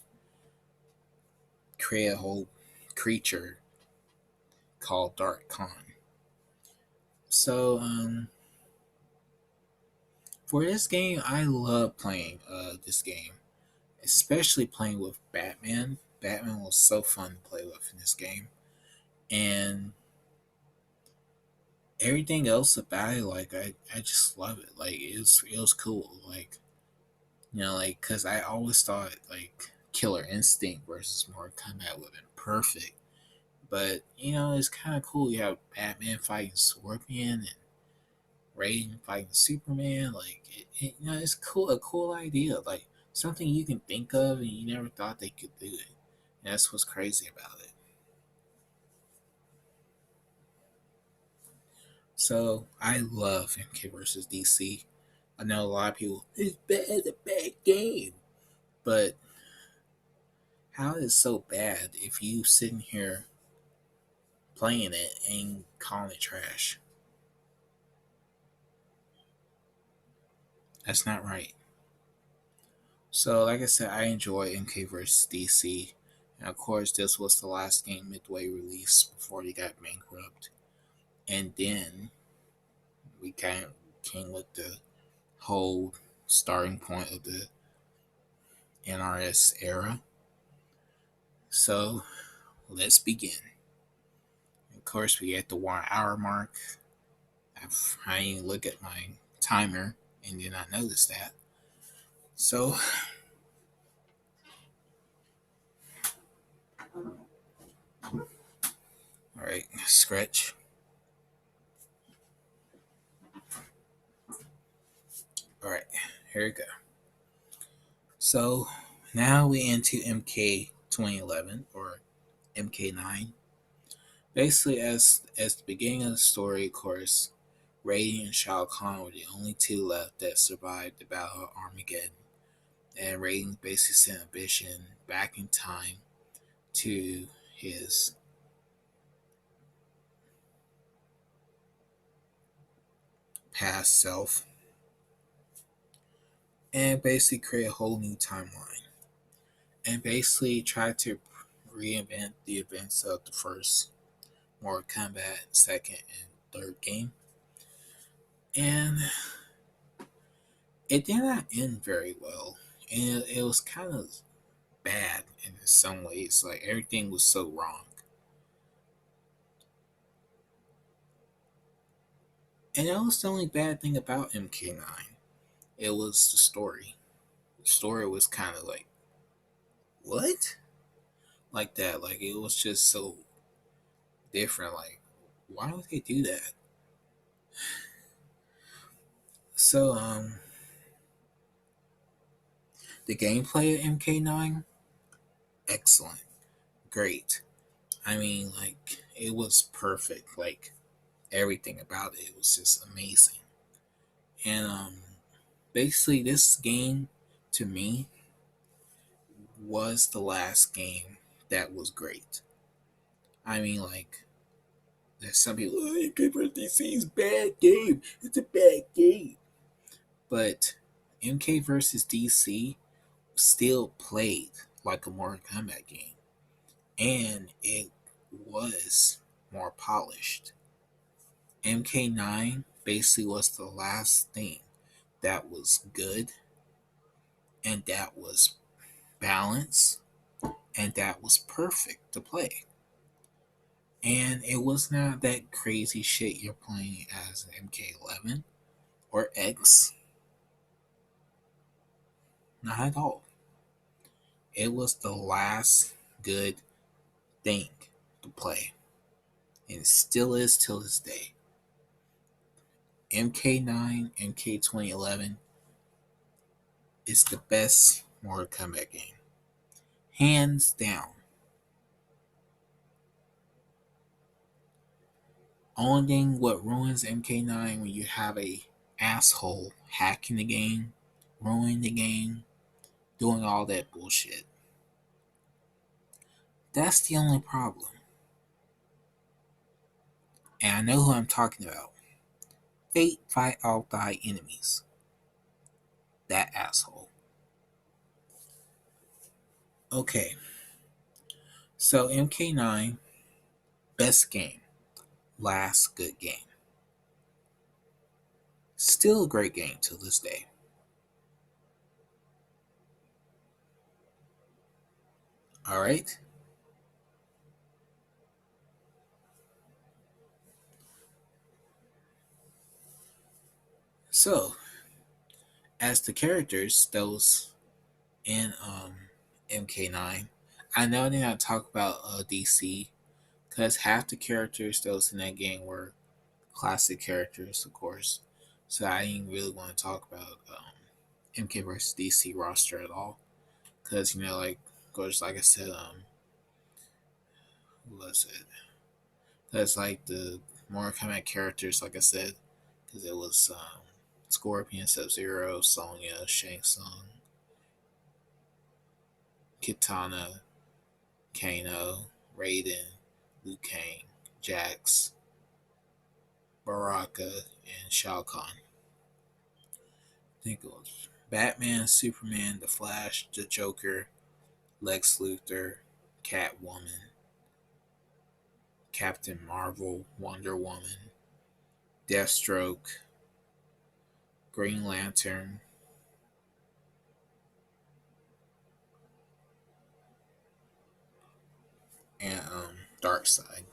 create a whole creature called Dark Khan. So for this game, I love playing this game, especially playing with Batman. Batman was so fun to play with in this game, and everything else about it, like I just love it. Like it was cool. Like like because I always thought like Killer Instinct versus Mortal Kombat would have been perfect, but it's kind of cool. You have Batman fighting Scorpion and Raiden fighting Superman. Like it's cool, a cool idea. Like something you can think of and you never thought they could do it. And that's what's crazy about it. So I love MK versus DC. I know a lot of people, it's bad, it's a bad game. But how is it so bad if you sitting here playing it and calling it trash? That's not right. So like I said, I enjoy MK vs DC. And of course this was the last game Midway released before they got bankrupt. And then we kind of came with the whole starting point of the NRS era. So let's begin. Of course, we at the 1 hour mark. I even look at my timer and did not notice that. So, all right, scratch. All right, here we go. So now we into MK 2011 or MK9. Basically, as the beginning of the story, of course, Raiden and Shao Kahn were the only two left that survived the Battle of Armageddon. And Raiden basically sent a vision back in time to his past self and basically create a whole new timeline and basically try to reinvent the events of the first Mortal Kombat, second, and third game. And it did not end very well. And it was kind of bad in some ways. Like everything was so wrong. And that was the only bad thing about MK9. It was the story. The story was kind of like, what? Like that. Like it was just so different. Like, why would they do that? So, the gameplay of MK9, excellent. Great. I mean, like, it was perfect. Like, everything about it was just amazing. And, basically, this game, to me, was the last game that was great. I mean, like, there's some people, oh, MK vs. DC is bad game. It's a bad game. But MK versus DC still played like a Mortal Kombat game, and it was more polished. MK9 basically was the last thing that was good and that was balanced and that was perfect to play. And it was not that crazy shit you're playing as MK11 or X. Not at all. It was the last good thing to play. And it still is till this day. MK9, MK 2011 is the best Mortal Kombat game. Hands down. Only thing what ruins MK9 when you have a asshole hacking the game, ruining the game, doing all that bullshit. That's the only problem. And I know who I'm talking about. Fate fight all thy enemies. That asshole. Okay. So MK9, best game. Last good game. Still a great game to this day. Alright? So, as the characters, those in MK9, I know they not talk about DC because half the characters those in that game were classic characters, of course. So I didn't really want to talk about MK versus DC roster at all because like of course, like I said, who was it? That's like the more common characters, like I said, because it was Scorpion, Sub Zero, Sonya, Shang Tsung, Kitana, Kano, Raiden, Liu Kang, Jax, Baraka, and Shao Kahn. I think it was Batman, Superman, The Flash, The Joker, Lex Luthor, Catwoman, Captain Marvel, Wonder Woman, Deathstroke, Green Lantern, and Darkseid.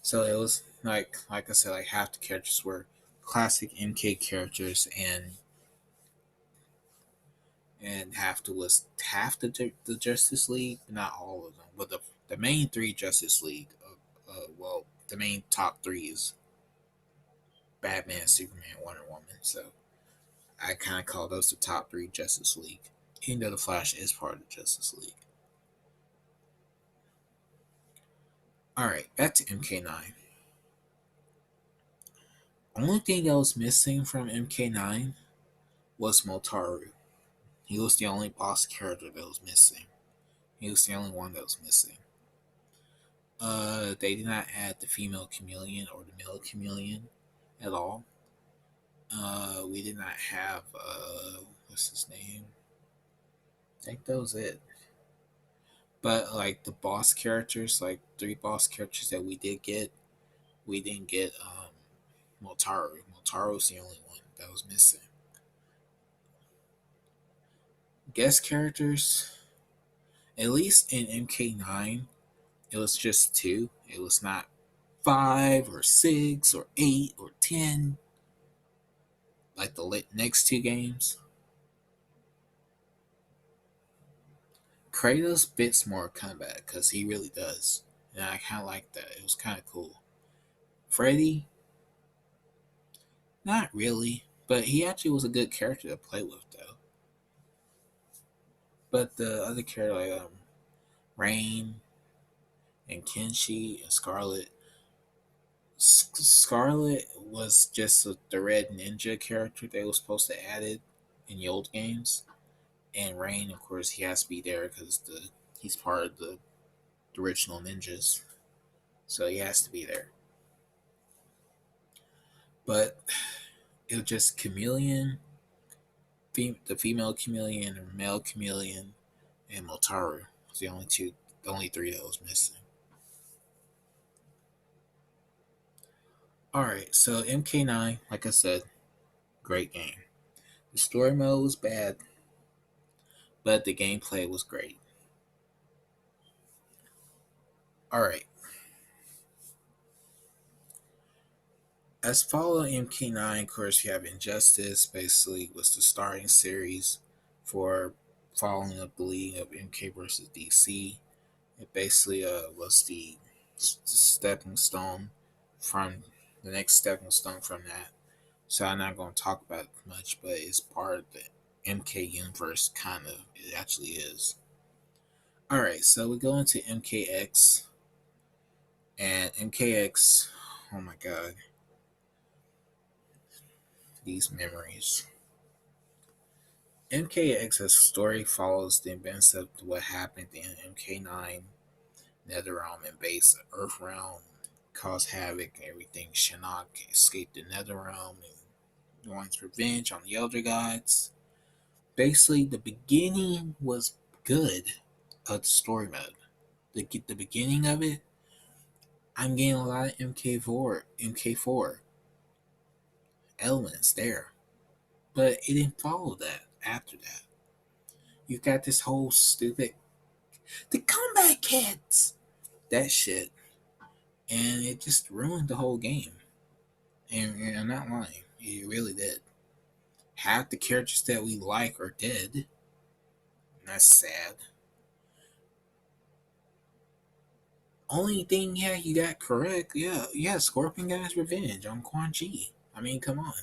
So it was like I said, like half the characters were classic MK characters, and half the Justice League, not all of them, but the main three Justice League. Well, the main top three is Batman, Superman, Wonder Woman. So I kind of call those the top three Justice League, even though the Flash is part of the Justice League. All right, back to MK9. Only thing that was missing from MK9 was Motaru. He was the only boss character that was missing. He was the only one that was missing. They did not add the female chameleon or the male chameleon at all. We did not have what's his name? I think that was it. But like the boss characters, like three boss characters that we didn't get Motaru. Motaru's the only one that was missing. Guest characters, at least in MK9, it was just two. It was not five or six or eight or 10 like the next two games. Kratos fits more combat because he really does. And I kind of like that. It was kind of cool. Freddy, not really. But he actually was a good character to play with, though. But the other character, like Rain and Kenshi and Scarlet, Scarlet was just the red ninja character they were supposed to add it in the old games. And Rain, of course, he has to be there because he's part of the original ninjas, so he has to be there. But it was just Chameleon, the female Chameleon, and male Chameleon, and Motaru was the only three that was missing. All right, so MK9, like I said, great game. The story mode was bad, but the gameplay was great. All right, as follow MK9, of course, you have Injustice. Basically, was the starting series for following up the league of MK versus DC. It basically was the stepping stone from the next stepping stone from that. So I'm not going to talk about it much, but it's part of the MK universe, kind of. It actually is. All right, so we go into MKX, and MKX. Oh my God, these memories. MKX's story follows the events of what happened in MK9 Netherrealm and base Earthrealm, caused havoc and everything. Shinnok escaped the Netherrealm and wants revenge on the Elder Gods. Basically, the beginning was good of the story mode. The beginning of it, I'm getting a lot of MK4 elements there, but it didn't follow that after that. You got this whole stupid the Kombat Kids that shit, and it just ruined the whole game. And I'm not lying, it really did. Half the characters that we like are dead. And that's sad. Only thing, yeah, you got correct, yeah, Scorpion got his revenge on Quan Chi. I mean, come on.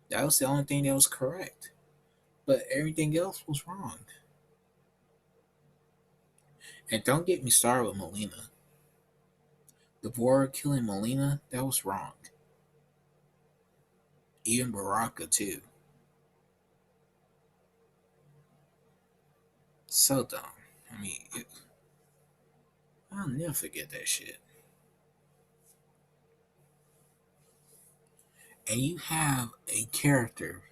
That was the only thing that was correct. But everything else was wrong. And don't get me started with Melina. Devora killing Melina, that was wrong. Even Baraka, too. So dumb. I mean, I'll never forget that shit. And you have a character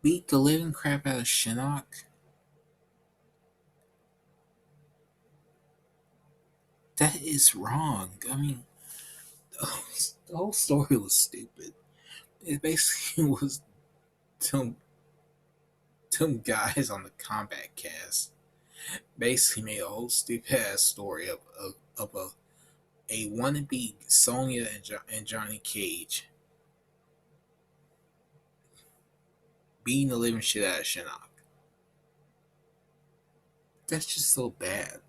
beat the living crap out of Shinnok. That is wrong. I mean, the whole story was stupid. It basically was some guys on the Combat Cast basically made a whole stupid ass story of a wannabe Sonya and Johnny Cage beating the living shit out of Shinnok. That's just so bad.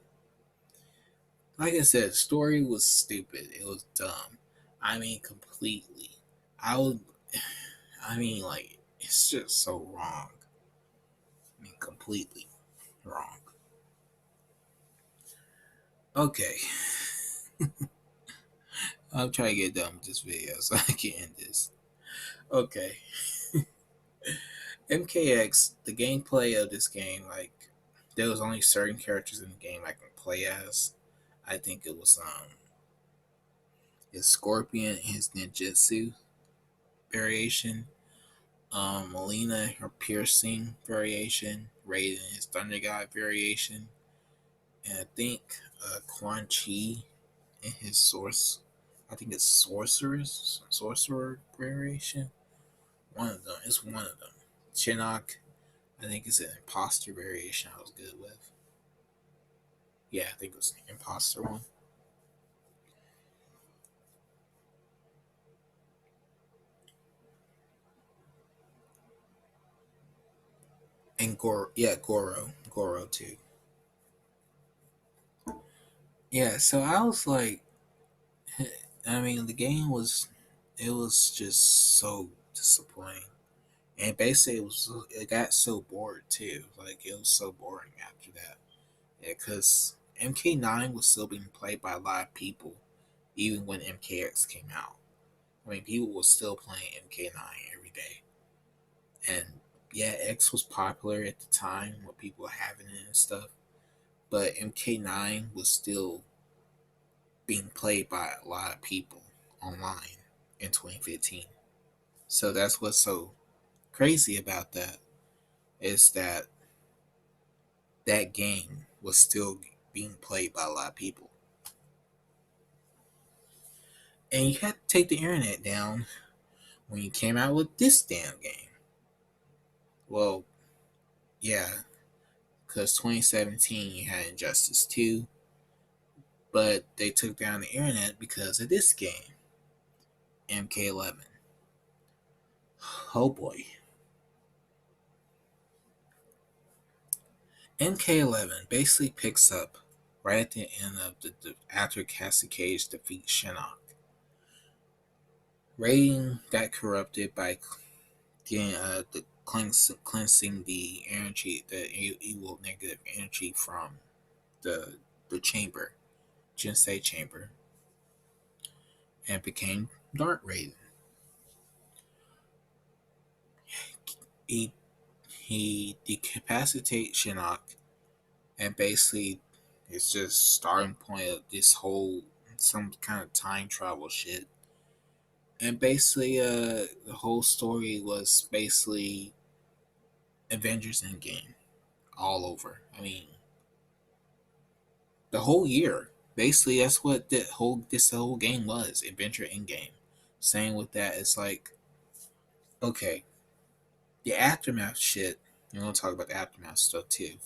Like I said, the story was stupid. It was dumb. I mean, completely. I would. I mean, like, it's just so wrong. I mean, completely wrong. Okay, I'm trying to get done with this video so I can end this. Okay, MKX, the gameplay of this game, like, there was only certain characters in the game I can play as. I think it was his Scorpion and his ninjutsu. variation, Melina her piercing variation, Raiden his Thunder God variation, and I think Quan Chi and his source. I think it's sorcerer variation. One of them. It's one of them. Shinnok. I think it's an imposter variation. I was good with. Yeah, I think it was the imposter one. And Goro. Yeah, Goro. Goro too. Yeah. So I was like, I mean, the game was. It was just so disappointing. And basically, it got so bored too. Like it was so boring after that. Yeah, because MK9 was still being played by a lot of people, even when MKX came out. I mean, people were still playing MK9 every day, and yeah, X was popular at the time when people were having it and stuff. But MK9 was still being played by a lot of people online in 2015. So that's what's so crazy about that is that that game was still being played by a lot of people. And you had to take the internet down when you came out with this damn game. Well, yeah, because 2017 you had Injustice 2, but they took down the internet because of this game, MK11. Oh boy. MK11 basically picks up right at the end of after Cassie Cage defeats Shinnok. Raiden got corrupted by getting the cleansing the energy, the evil negative energy from the the chamber, Jinsei chamber, and became Dark Raiden. He he decapacitates Shinnok, and basically it's just starting point of this whole some kind of time travel shit. And basically, the whole story was basically Avengers Endgame all over. I mean, the whole year. Basically, that's what this whole game was. Adventure Endgame. Same with that, it's like okay, the aftermath shit. We're gonna talk about the aftermath stuff too.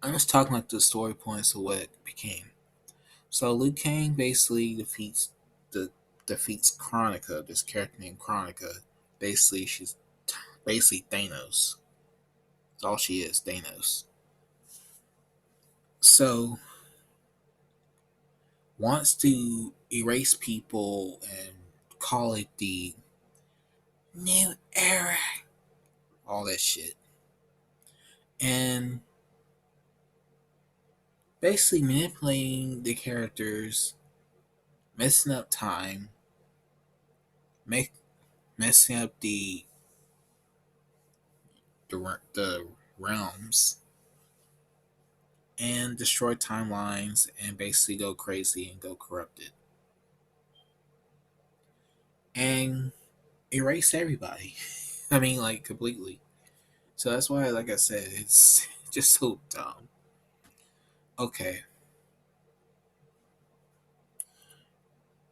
I'm just talking like the story points of what it became. So Liu Kang basically the defeats Chronica, this character named Chronica. Basically, she's basically Thanos. That's all she is, Thanos. So wants to erase people and call it the new era, all that shit, and basically manipulating the characters, messing up time, make messing up the realms, and destroy timelines, and basically go crazy and go corrupted, and erase everybody. I mean, like completely. So that's why, like I said, it's just so dumb. Okay,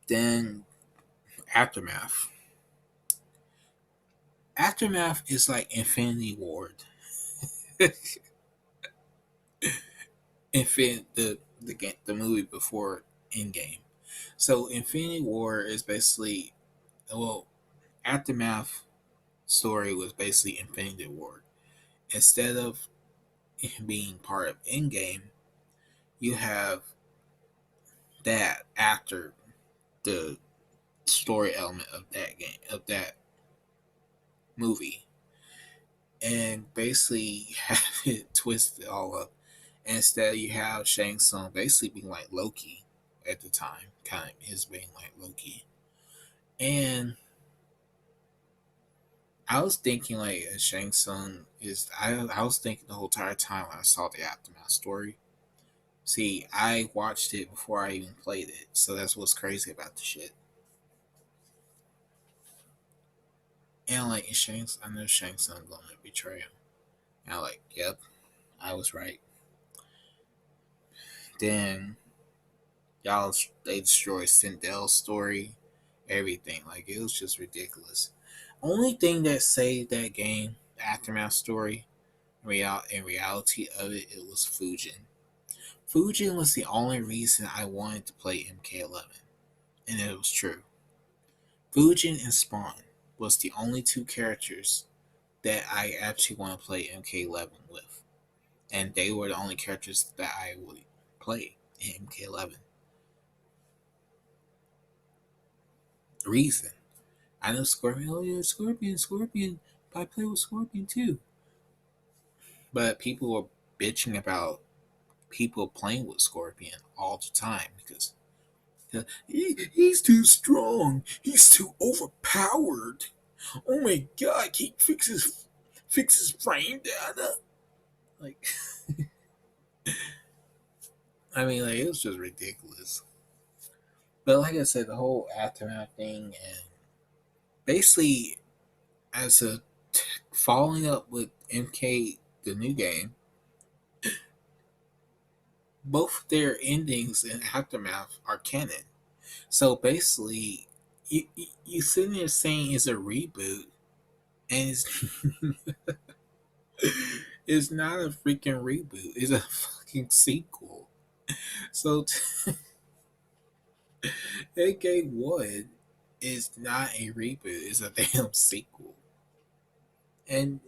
then aftermath. Aftermath is like Infinity Ward. The movie before Endgame. So Infinity War is basically well, Aftermath story was basically Infinity War. Instead of being part of Endgame, you have that after the story element of that game of that movie, and basically have it twisted all up. Instead, you have Shang Tsung basically being like Loki at the time, kind of is being like Loki. And I was thinking like Shang Tsung is. I was thinking the whole entire time when I saw the aftermath story. See, I watched it before I even played it, so that's what's crazy about the shit. And like Shanks, I know Shanks not gonna betray him. And I'm like, yep, I was right. Then y'all they destroyed Sindel's story, everything. Like it was just ridiculous. Only thing that saved that game, the aftermath story, in reality of it, it was Fujin. Fujin was the only reason I wanted to play MK11, and it was true. Fujin and Spawn was the only two characters that I actually want to play MK11 with, and they were the only characters that I would play in MK11. Reason I know Scorpion. Oh yeah, Scorpion. But I play with Scorpion too. But people were bitching about people playing with Scorpion all the time because he's too strong. He's too overpowered. Oh my god, he fixes frame data. Like, I mean, like it was just ridiculous. But like I said, the whole aftermath thing, and basically as a following up with MK, the new game, both their endings and aftermath are canon. So basically, you sitting there saying it's a reboot, and it's not a freaking reboot. It's a fucking sequel. So AK1 is not a reboot. It's a damn sequel. And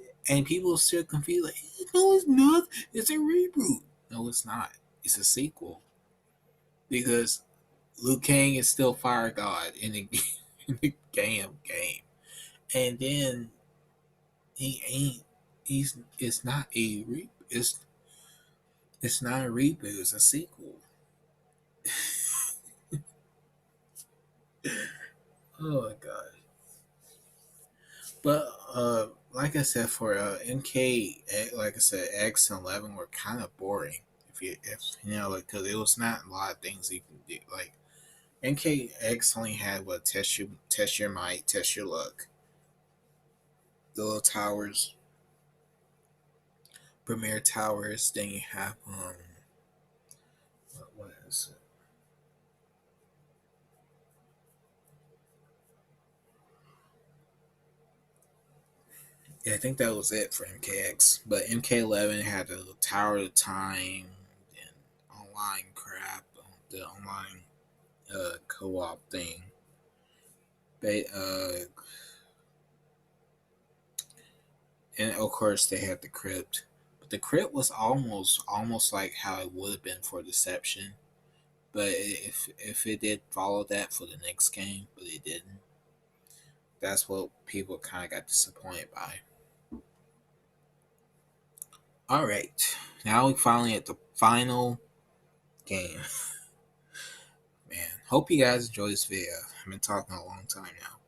people still confused like, no, it's not. It's a reboot. No, it's not. It's a sequel because Liu Kang is still Fire God in the in the game, and then he ain't. He's. It's not a re. It's not a reboot. It's a sequel. Oh my god! But like I said, for MK, like I said, X and 11 were kind of boring. If you know, like, because it was not a lot of things you can do. Like MKX only had what test your might, test your luck. The little towers, premier towers. Then you have what is it? Yeah, I think that was it for MKX. But MK11 had the Tower of Time and online crap, the online co-op thing. They and of course they had the crypt. But the crypt was almost like how it would have been for Deception. But if it did follow that for the next game, but it didn't, that's what people kind of got disappointed by. All right, now we finally at the final game. Man, hope you guys enjoy this video. I've been talking a long time now.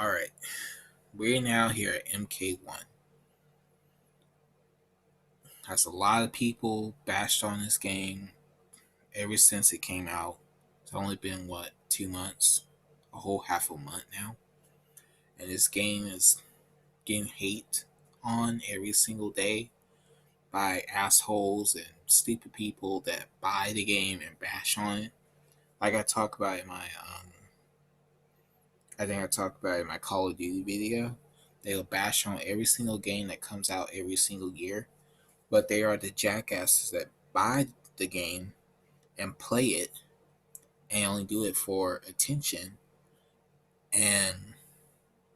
All right, we're now here at MK1. Has a lot of people bashed on this game ever since it came out. It's only been what 2 months, a whole half a month now, and this game is getting hate on every single day by assholes and stupid people that buy the game and bash on it. Like I talked about in my I think I talked about in my Call of Duty video. They'll bash on every single game that comes out every single year, but they are the jackasses that buy the game and play it and only do it for attention and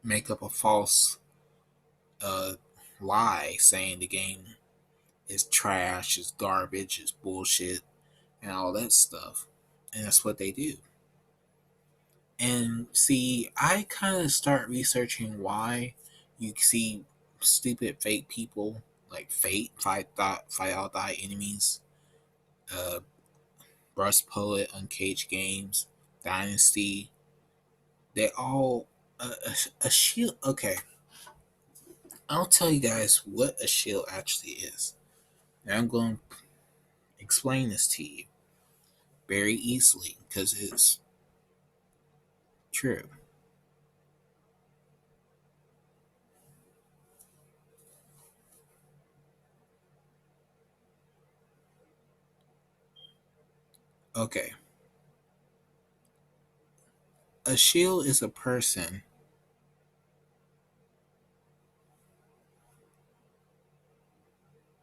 make up a false uh, lie saying the game is trash, is garbage, is bullshit, and all that stuff. And that's what they do. And see, I kind of start researching why you see stupid fake people like Fate, Fight All Die Enemies, uh, Brush Poet, Uncaged Games, Dynasty. They all a shield. Okay, I'll tell you guys what a shield actually is. Now I'm going to explain this to you very easily because it's true. Okay, a shield is a person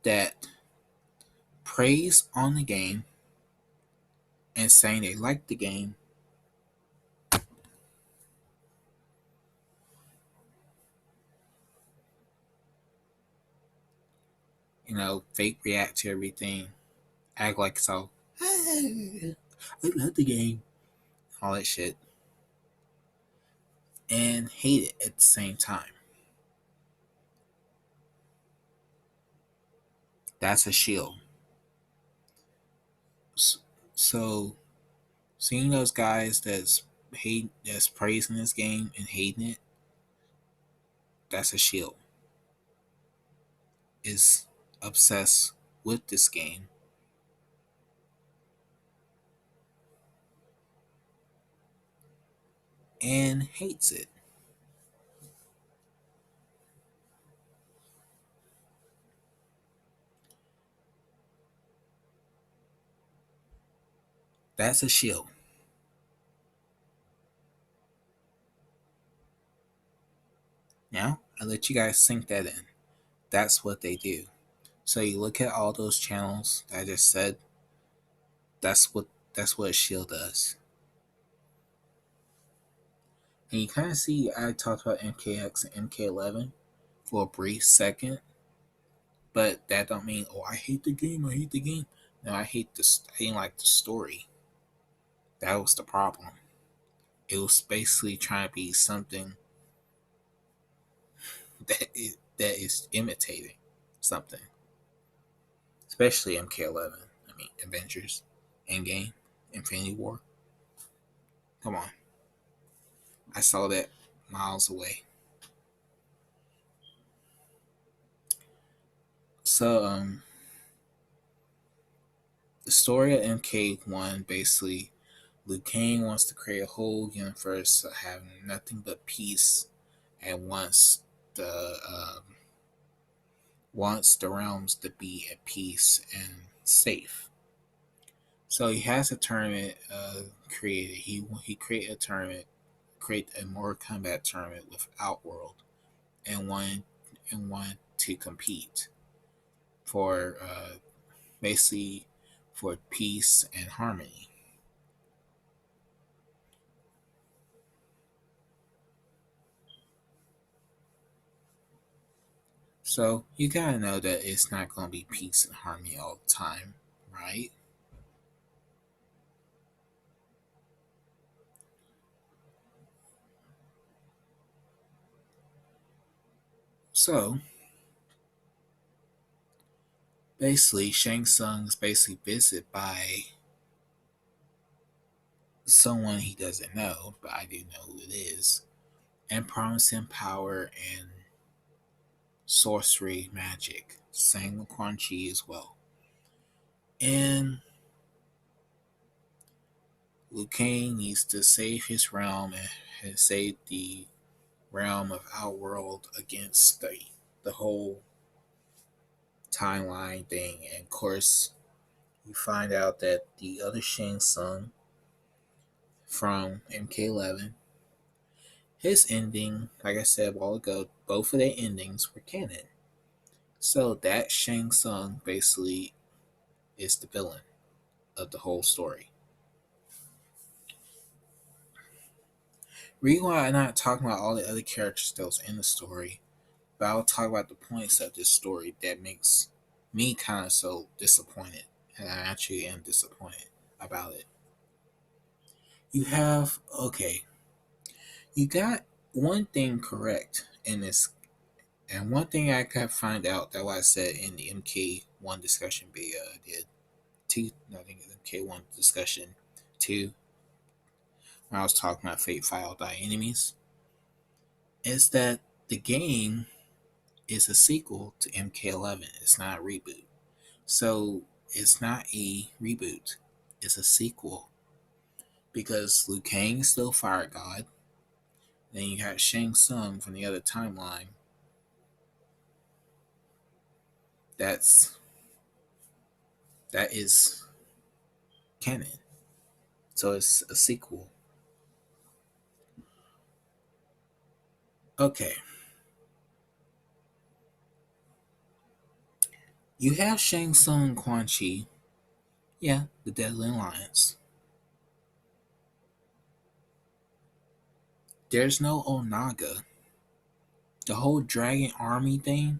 that preys on the game and saying they like the game, fake react to everything, act like it's all, "Hey, I love the game," all that shit, and hate it at the same time. That's a shield. So, seeing those guys that's praising this game and hating it, that's a shield. Is obsessed with this game and hates it. That's a shield. Now, I let you guys sink that in. That's what they do. So you look at all those channels that I just said, that's what that's what a shield does. And you kind of see I talked about MKX and MK11 for a brief second, but that don't mean, oh, I hate the game, I hate the game. No, I didn't like the story. That was the problem. It was basically trying to be something that is imitating something, especially MK11. I mean, Avengers, Endgame, Infinity War. Come on, I saw that miles away. So, the story of MK1 basically, Liu Kang wants to create a whole universe of having nothing but peace, and wants the realms to be at peace and safe. So he has a tournament created. He created a tournament, create a more combat tournament with Outworld, and wanted to compete for basically for peace and harmony. So you gotta know that it's not gonna be peace and harmony all the time, right? So basically, Shang Tsung is basically visited by someone he doesn't know, but I do know who it is, and promise him power and sorcery magic. Same with Quan Chi as well. And Liu Kang needs to save his realm and save the realm of Outworld against the whole timeline thing. And of course, you find out that the other Shang Tsung from MK11, his ending, like I said a while ago, both of their endings were canon. So that Shang Tsung basically is the villain of the whole story. Reason why I'm not talking about all the other characters that was in the story, but I'll talk about the points of this story that makes me kind of so disappointed, and I actually am disappointed about it. You have okay, you got one thing correct in this, and one thing I could find out that what I said in the MK1 discussion video I did two, I think MK1 discussion two, when I was talking about Fate File Die Enemies, is that the game is a sequel to MK11. It's not a reboot. So it's not a reboot. It's a sequel because Liu Kang is still Fire God. Then you got Shang Tsung from the other timeline. That's that is canon. So it's a sequel. Okay, you have Shang Tsung Quan Chi. Yeah, the Deadly Alliance. There's no Onaga. The whole Dragon Army thing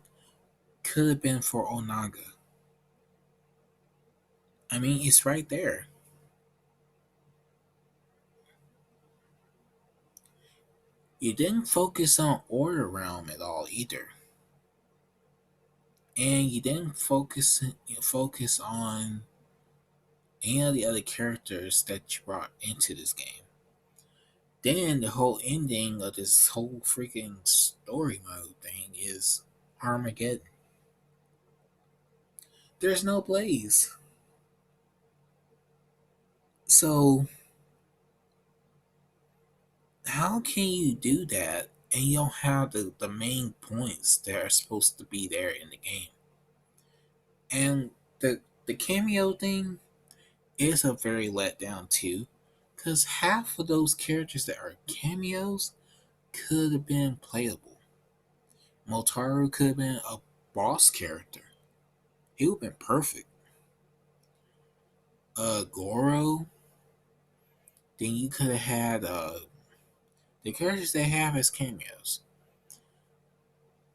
could have been for Onaga. I mean, it's right there. You didn't focus on Order Realm at all either, and you didn't focus on any of the other characters that you brought into this game. Then the whole ending of this whole freaking story mode thing is Armageddon. There's no Blaze. So how can you do that and you don't have the main points that are supposed to be there in the game? And the cameo thing is a very letdown too, because half of those characters that are cameos could have been playable. Motaru could have been a boss character. He would have been perfect. Goro, then you could have had the characters they have as cameos.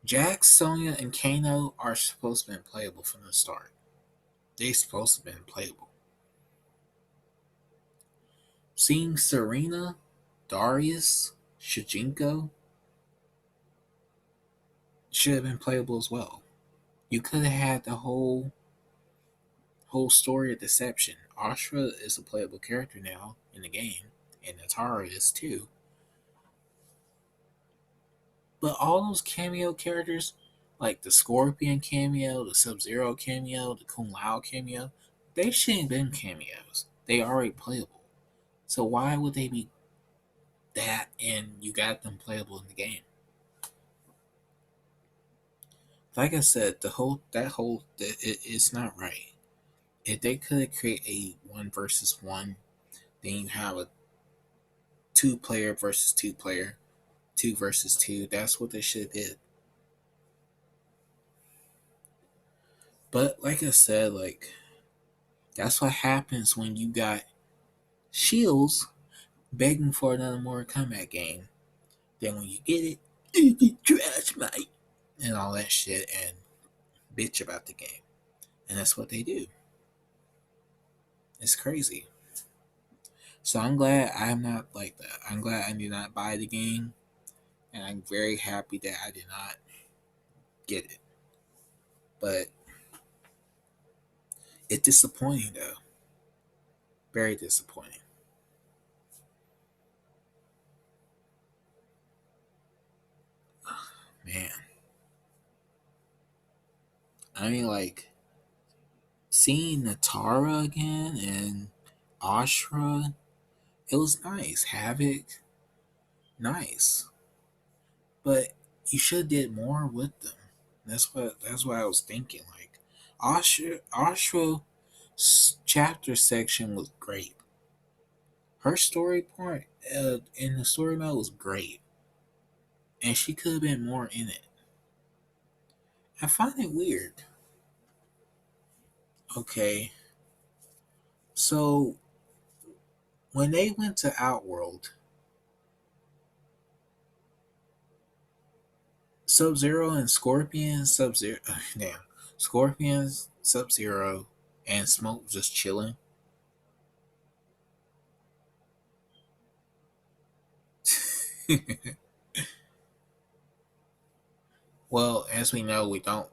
Jax, Sonya, and Kano are supposed to have been playable from the start. They're supposed to have been playable. Seeing Serena, Darius, Shijinko should have been playable as well. You could have had the whole story of deception. Ashra is a playable character now in the game, and Natara is too. But all those cameo characters, like the Scorpion cameo, the Sub Zero cameo, the Kung Lao cameo, they shouldn't have been cameos. They are already playable. So why would they be that and you got them playable in the game? Like I said, it's not right. If they could have created a one versus one, then you have a two player versus two player, two versus two. That's what they should have did. But like I said, like that's what happens when you got Shields begging for another Mortal Kombat game. Then when you get it, you trash mate and all that shit and bitch about the game. And that's what they do. It's crazy. So I'm glad I'm not like that. I'm glad I did not buy the game, and I'm very happy that I did not get it. But it's disappointing though. Very disappointing. Man. I mean like seeing Natara again and Ashra, it was nice. Havoc, nice. But you should have did more with them. That's what I was thinking. Like Ashra chapter section was great. Her story part in the story mode was great, and she could have been more in it. I find it weird. Okay, so when they went to Outworld, Sub Zero and Scorpion, Sub Zero, damn, Scorpions, Sub Zero, and Smoke just chilling. Well, as we know, we don't.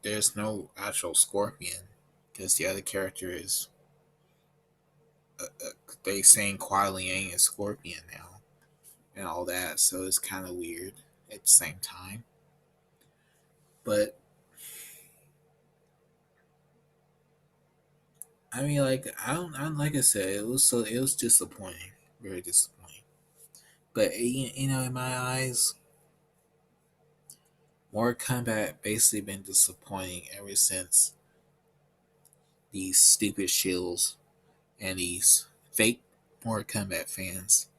There's no actual Scorpion because the other character is they saying quietly ain't a Scorpion now and all that, so it's kind of weird at the same time. But I mean, like I don't, like I said, it was disappointing, very disappointing. But in my eyes, Mortal Kombat basically been disappointing ever since these stupid shields and these fake. Mortal Kombat fans.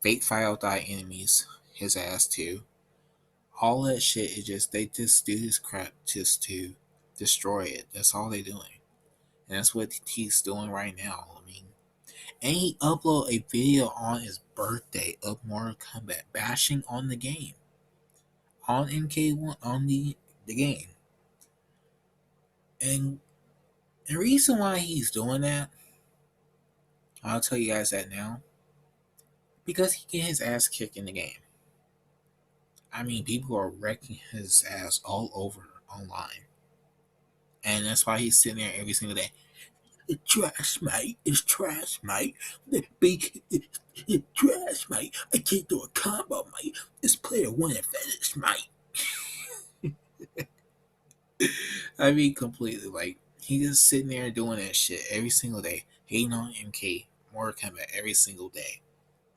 Fake File Die enemies, his ass too. All that shit is just they just do this crap just to destroy it. That's all they're doing. And that's what he's doing right now. I mean, and he uploaded a video on his birthday of Mortal Kombat bashing on the game. On MK1 on the game. And the reason why he's doing that, I'll tell you guys that now. Because he get his ass kicked in the game. I mean, people are wrecking his ass all over online. And that's why he's sitting there every single day. It's trash, mate. It's trash, mate. The big, it's trash, mate. I can't do a combo, mate. This player won a finish, mate. I mean, completely. Like, he just sitting there doing that shit every single day. Hating on MK, Mortal Kombat every single day.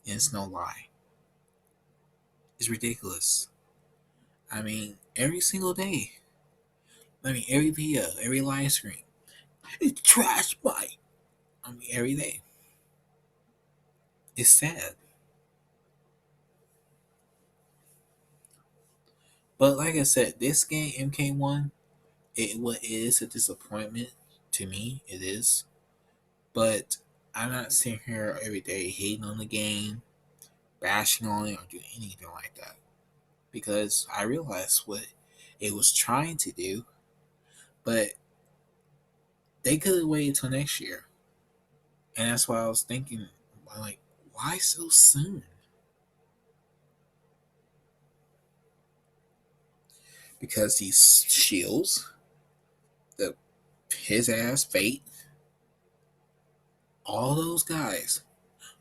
And it's no lie. It's ridiculous. I mean, every single day. I mean, every video, every live stream. It's trash, mate. I mean, every day. It's sad. But like I said, this game, MK1, it is a disappointment to me. It is. But I'm not sitting here every day hating on the game, bashing on it, or doing anything like that. Because I realized what it was trying to do, but they could have waited till next year. And that's why I was thinking, like, why so soon? Because these shields, the his ass fate, all those guys.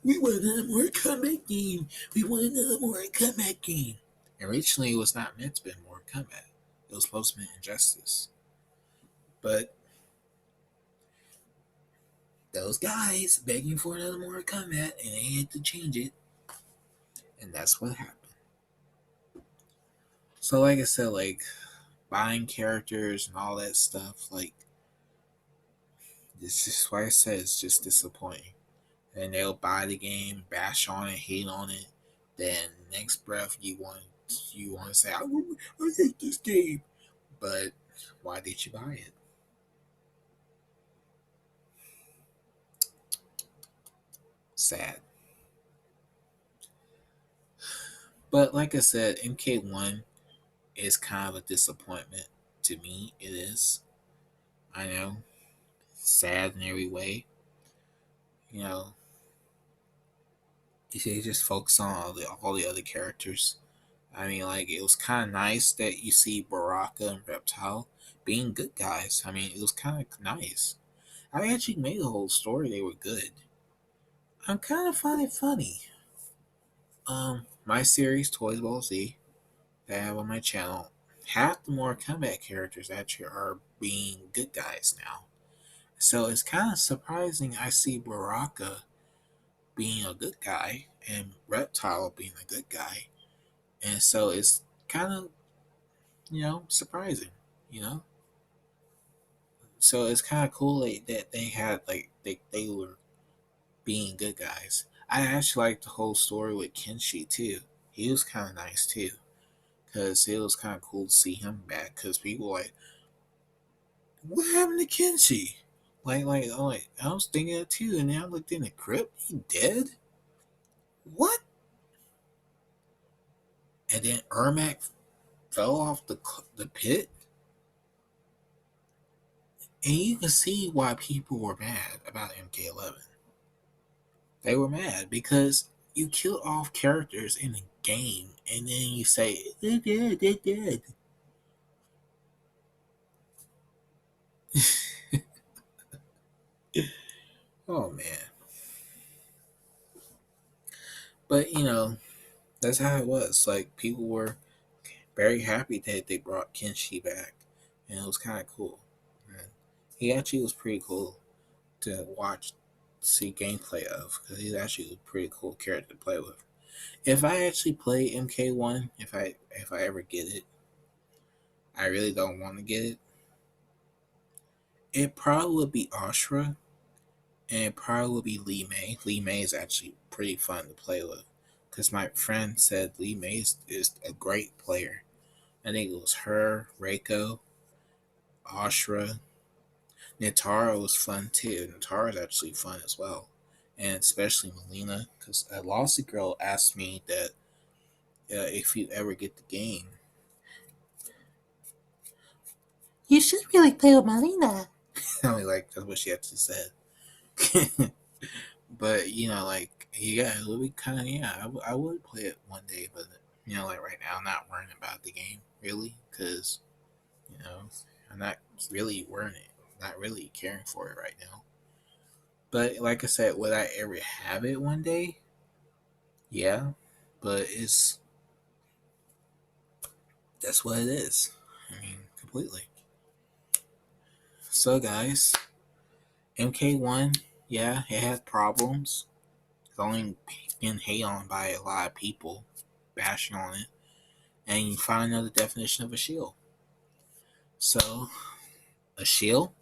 We want another more Kombat game. We want another more Kombat game. Originally, it was not meant to be more Kombat. It was supposed to be Injustice. But those guys begging for another more Kombat, and they had to change it, and that's what happened. So, like I said, like buying characters and all that stuff, like this is why I said it's just disappointing. And they'll buy the game, bash on it, hate on it. Then next breath, you want to say, I hate this game, but why did you buy it? Sad. But like I said, MK1 is kind of a disappointment to me. It is. I know, sad in every way. You know, you should just focus on all the other characters. I mean, like it was kind of nice that you see Baraka and Reptile being good guys. I mean, it was kind of nice. I actually made the whole story; they were good. I'm kind of find it funny. My series Toys Ball Z that I have on my channel, half the more combat characters actually are being good guys now. So it's kind of surprising I see Baraka being a good guy and Reptile being a good guy. And so it's kind of, surprising, you know? So it's kind of cool that they had, like, they were being good guys. I actually liked the whole story with Kenshi, too. He was kind of nice, too. Because it was kind of cool to see him back. Because people were like, what happened to Kenshi? I was thinking that too. And then I looked in the crypt. He dead? What? And then Ermac fell off the pit. And you can see why people were mad about MK11. They were mad because you kill off characters in the game and then you say, they're dead, they're dead. Oh man. But that's how it was. Like people were very happy that they brought Kenshi back. And it was kinda cool. And he actually was pretty cool to watch see gameplay of because he's actually a pretty cool character to play with. If I actually play MK1, if I ever get it, I really don't want to get it. It probably would be Ashra And it probably will be Lee May. Lee May is actually pretty fun to play with. Because my friend said Lee May is a great player. I think it was her, Reiko, Ashra. Nitara was fun too. Nitara is actually fun as well. And especially Melina. Because a Lossy Girl asked me that if you ever get the game, you should really play with Melina. I mean, like, that's what she actually said. But like, yeah, it would be kind of, yeah. I would play it one day, but like right now, I'm not worrying about the game really, because you know, I'm not really worrying it, not really caring for it right now. But like I said, would I ever have it one day? Yeah, but that's what it is. I mean, completely. So guys, MK1, yeah, it has problems. It's only been hate on by a lot of people, bashing on it. And you find another definition of a shield. So, a shield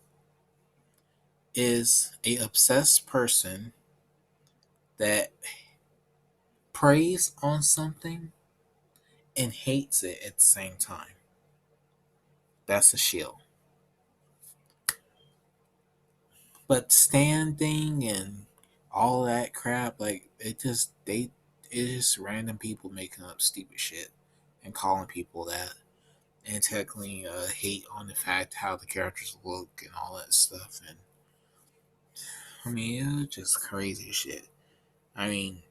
is a obsessed person that preys on something and hates it at the same time. That's a shield. But standing and all that crap, like it's just random people making up stupid shit and calling people that, and technically hate on the fact how the characters look and all that stuff. And I mean, it's just crazy shit. I mean,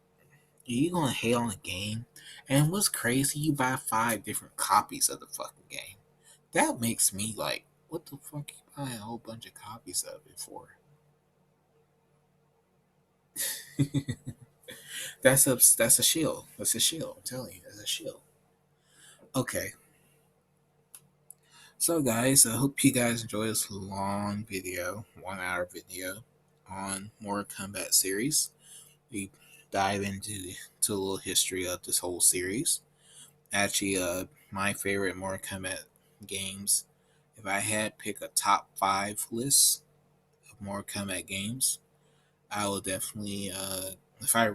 you gonna hate on a game, and what's crazy, you buy 5 different copies of the fucking game. That makes me like, what the fuck you buying a whole bunch of copies of it for? That's a shield. That's a shield. I'm telling you, that's a shield. Okay, so guys, I hope you guys enjoy this long video, 1 hour video on Mortal Kombat series. We dive into to a little history of this whole series. Actually, my favorite Mortal Kombat games. If I had to pick a top 5 list of Mortal Kombat games, I would definitely if I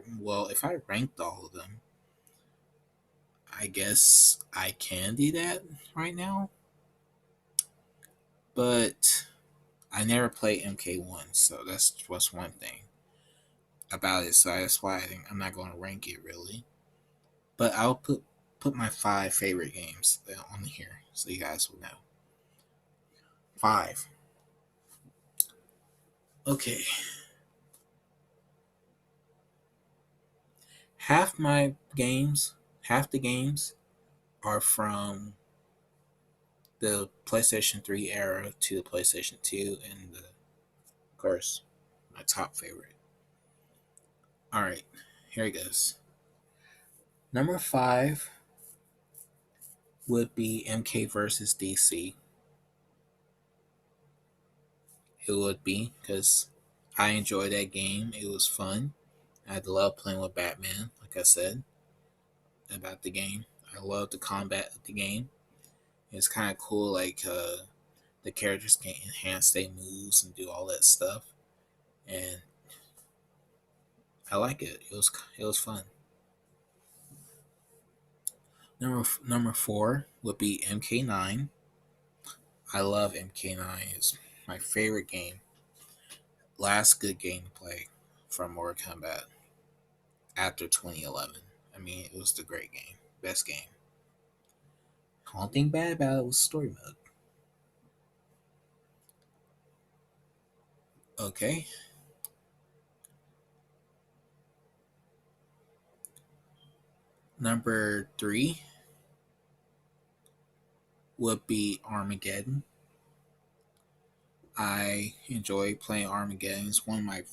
ranked all of them, I guess I can do that right now. But I never played MK1, so that's what's one thing about it. So that's why I think I'm not going to rank it really. But I'll put my 5 favorite games on here so you guys will know. 5. Okay, half the games are from the PlayStation 3 era to the PlayStation 2, and of course, my top favorite. All right, here it goes. Number 5 would be MK versus DC. It would be because I enjoyed that game. It was fun. I love playing with Batman, like I said about the game. I love the combat of the game. It's kind of cool, like the characters can enhance their moves and do all that stuff, and I like it. It was fun. Number 4 would be MK9. I love MK9. It's my favorite game. Last good game to play from Mortal Kombat after 2011. I mean, it was the great game, best game. Only thing bad about it was story mode. Okay, number 3 would be Armageddon. I enjoy playing Armageddon. It's one of my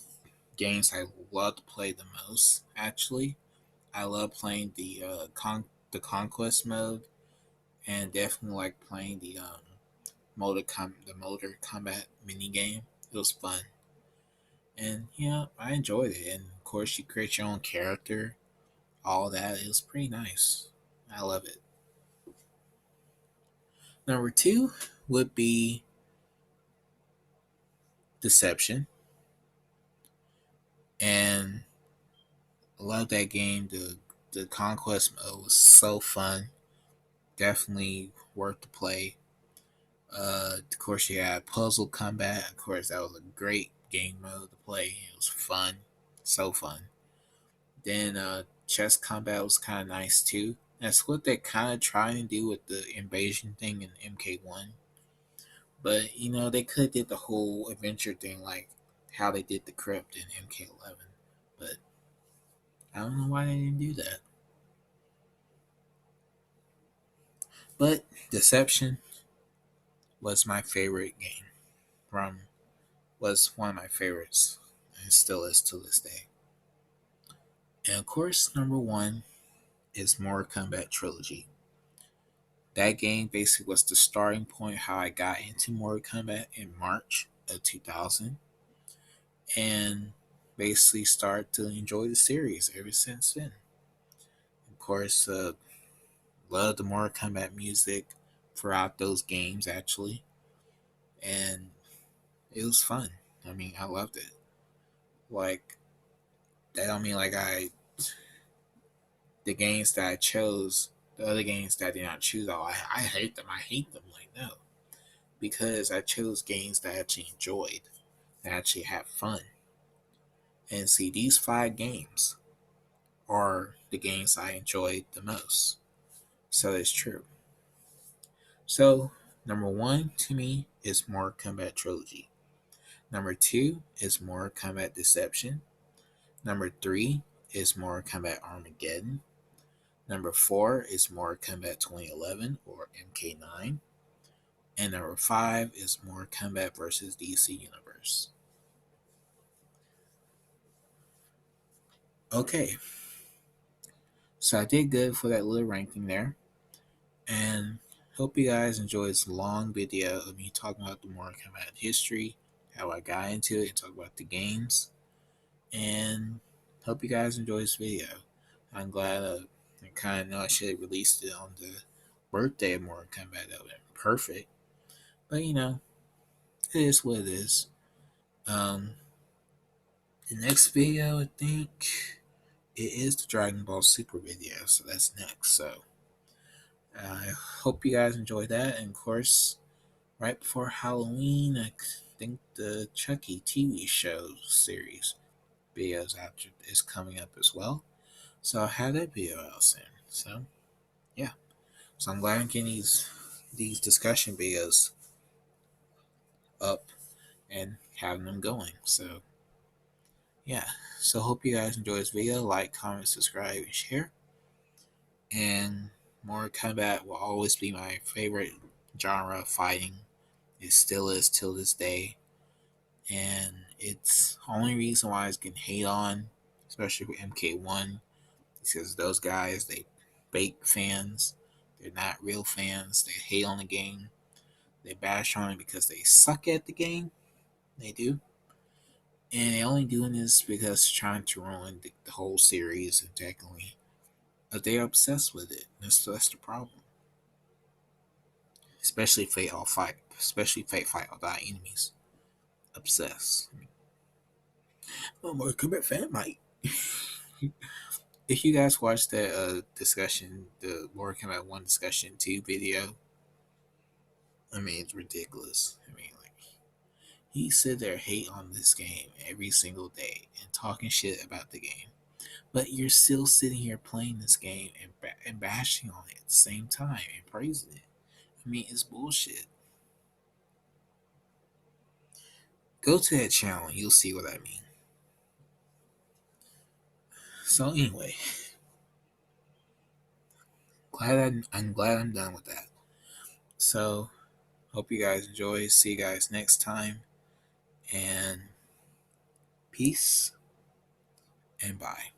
games I love to play the most. Actually, I love playing the conquest mode, and definitely like playing the motor combat mini game. It was fun, and I enjoyed it. And of course, you create your own character, all that. It was pretty nice. I love it. Number 2 would be Deception. And I love that game. The conquest mode was so fun. Definitely worth the play. Of course, you had puzzle combat. Of course, that was a great game mode to play. It was fun, so fun. Then chess combat was kind of nice too. That's what they're kind of trying to do with the invasion thing in MK1. But they could have did the whole adventure thing like how they did the crypt in MK11. But I don't know why they didn't do that. But Deception was my favorite game. From was one of my favorites, and still is to this day. And of course, number one is Mortal Kombat Trilogy. That game basically was the starting point how I got into Mortal Kombat in March of 2000, and basically started to enjoy the series ever since then. Of course, love the Mortal Kombat music throughout those games actually, and it was fun. I mean, I loved it. Like that don't mean like the games that I chose, the other games that I did not choose. Oh, I hate them. I hate them. Like no, because I chose games that I actually enjoyed, that actually had fun. And see, these 5 games are the games I enjoyed the most. So it's true. So number one to me is Mortal Kombat Trilogy. Number two is Mortal Kombat Deception. Number three is Mortal Kombat Armageddon. Number four is Mortal Kombat 2011 or MK9. And number five is Mortal Kombat versus DC Universe. Okay, so I did good for that little ranking there. And hope you guys enjoy this long video of me talking about the Mortal Kombat history, how I got into it, and talk about the games. And hope you guys enjoy this video. I'm glad I kind of know I should have released it on the birthday of Mortal Kombat. That would have been perfect. But it is what it is. Um, the next video, I think, it is the Dragon Ball Super video, so that's next. So I hope you guys enjoy that. And of course, right before Halloween, I think the Chucky TV show series videos after is coming up as well. So I'll have that video out soon. So yeah. So I'm glad I'm getting these discussion videos up and having them going. So yeah. So hope you guys enjoy this video. Like, comment, subscribe, and share. And Mortal Kombat will always be my favorite genre of fighting. It still is till this day. And it's only reason why it's getting hate on, especially with MK1, because those guys, they fake fans. They're not real fans. They hate on the game. They bash on it because they suck at the game. They do. And they only doing this because they're trying to ruin the whole series and technically. But they're obsessed with it. That's the problem. Especially Fate All Fight. Especially Fate Fight All Die enemies. Obsessed. I'm a Kombat fan, mate. If you guys watched that discussion, the Mortal Kombat 1 discussion 2 video, I mean, it's ridiculous. I mean, like, he sit there hate on this game every single day and talking shit about the game. But you're still sitting here playing this game and bashing on it at the same time and praising it. I mean, it's bullshit. Go to that channel and you'll see what I mean. So anyway, I'm glad I'm done with that. So hope you guys enjoy. See you guys next time. And peace and bye.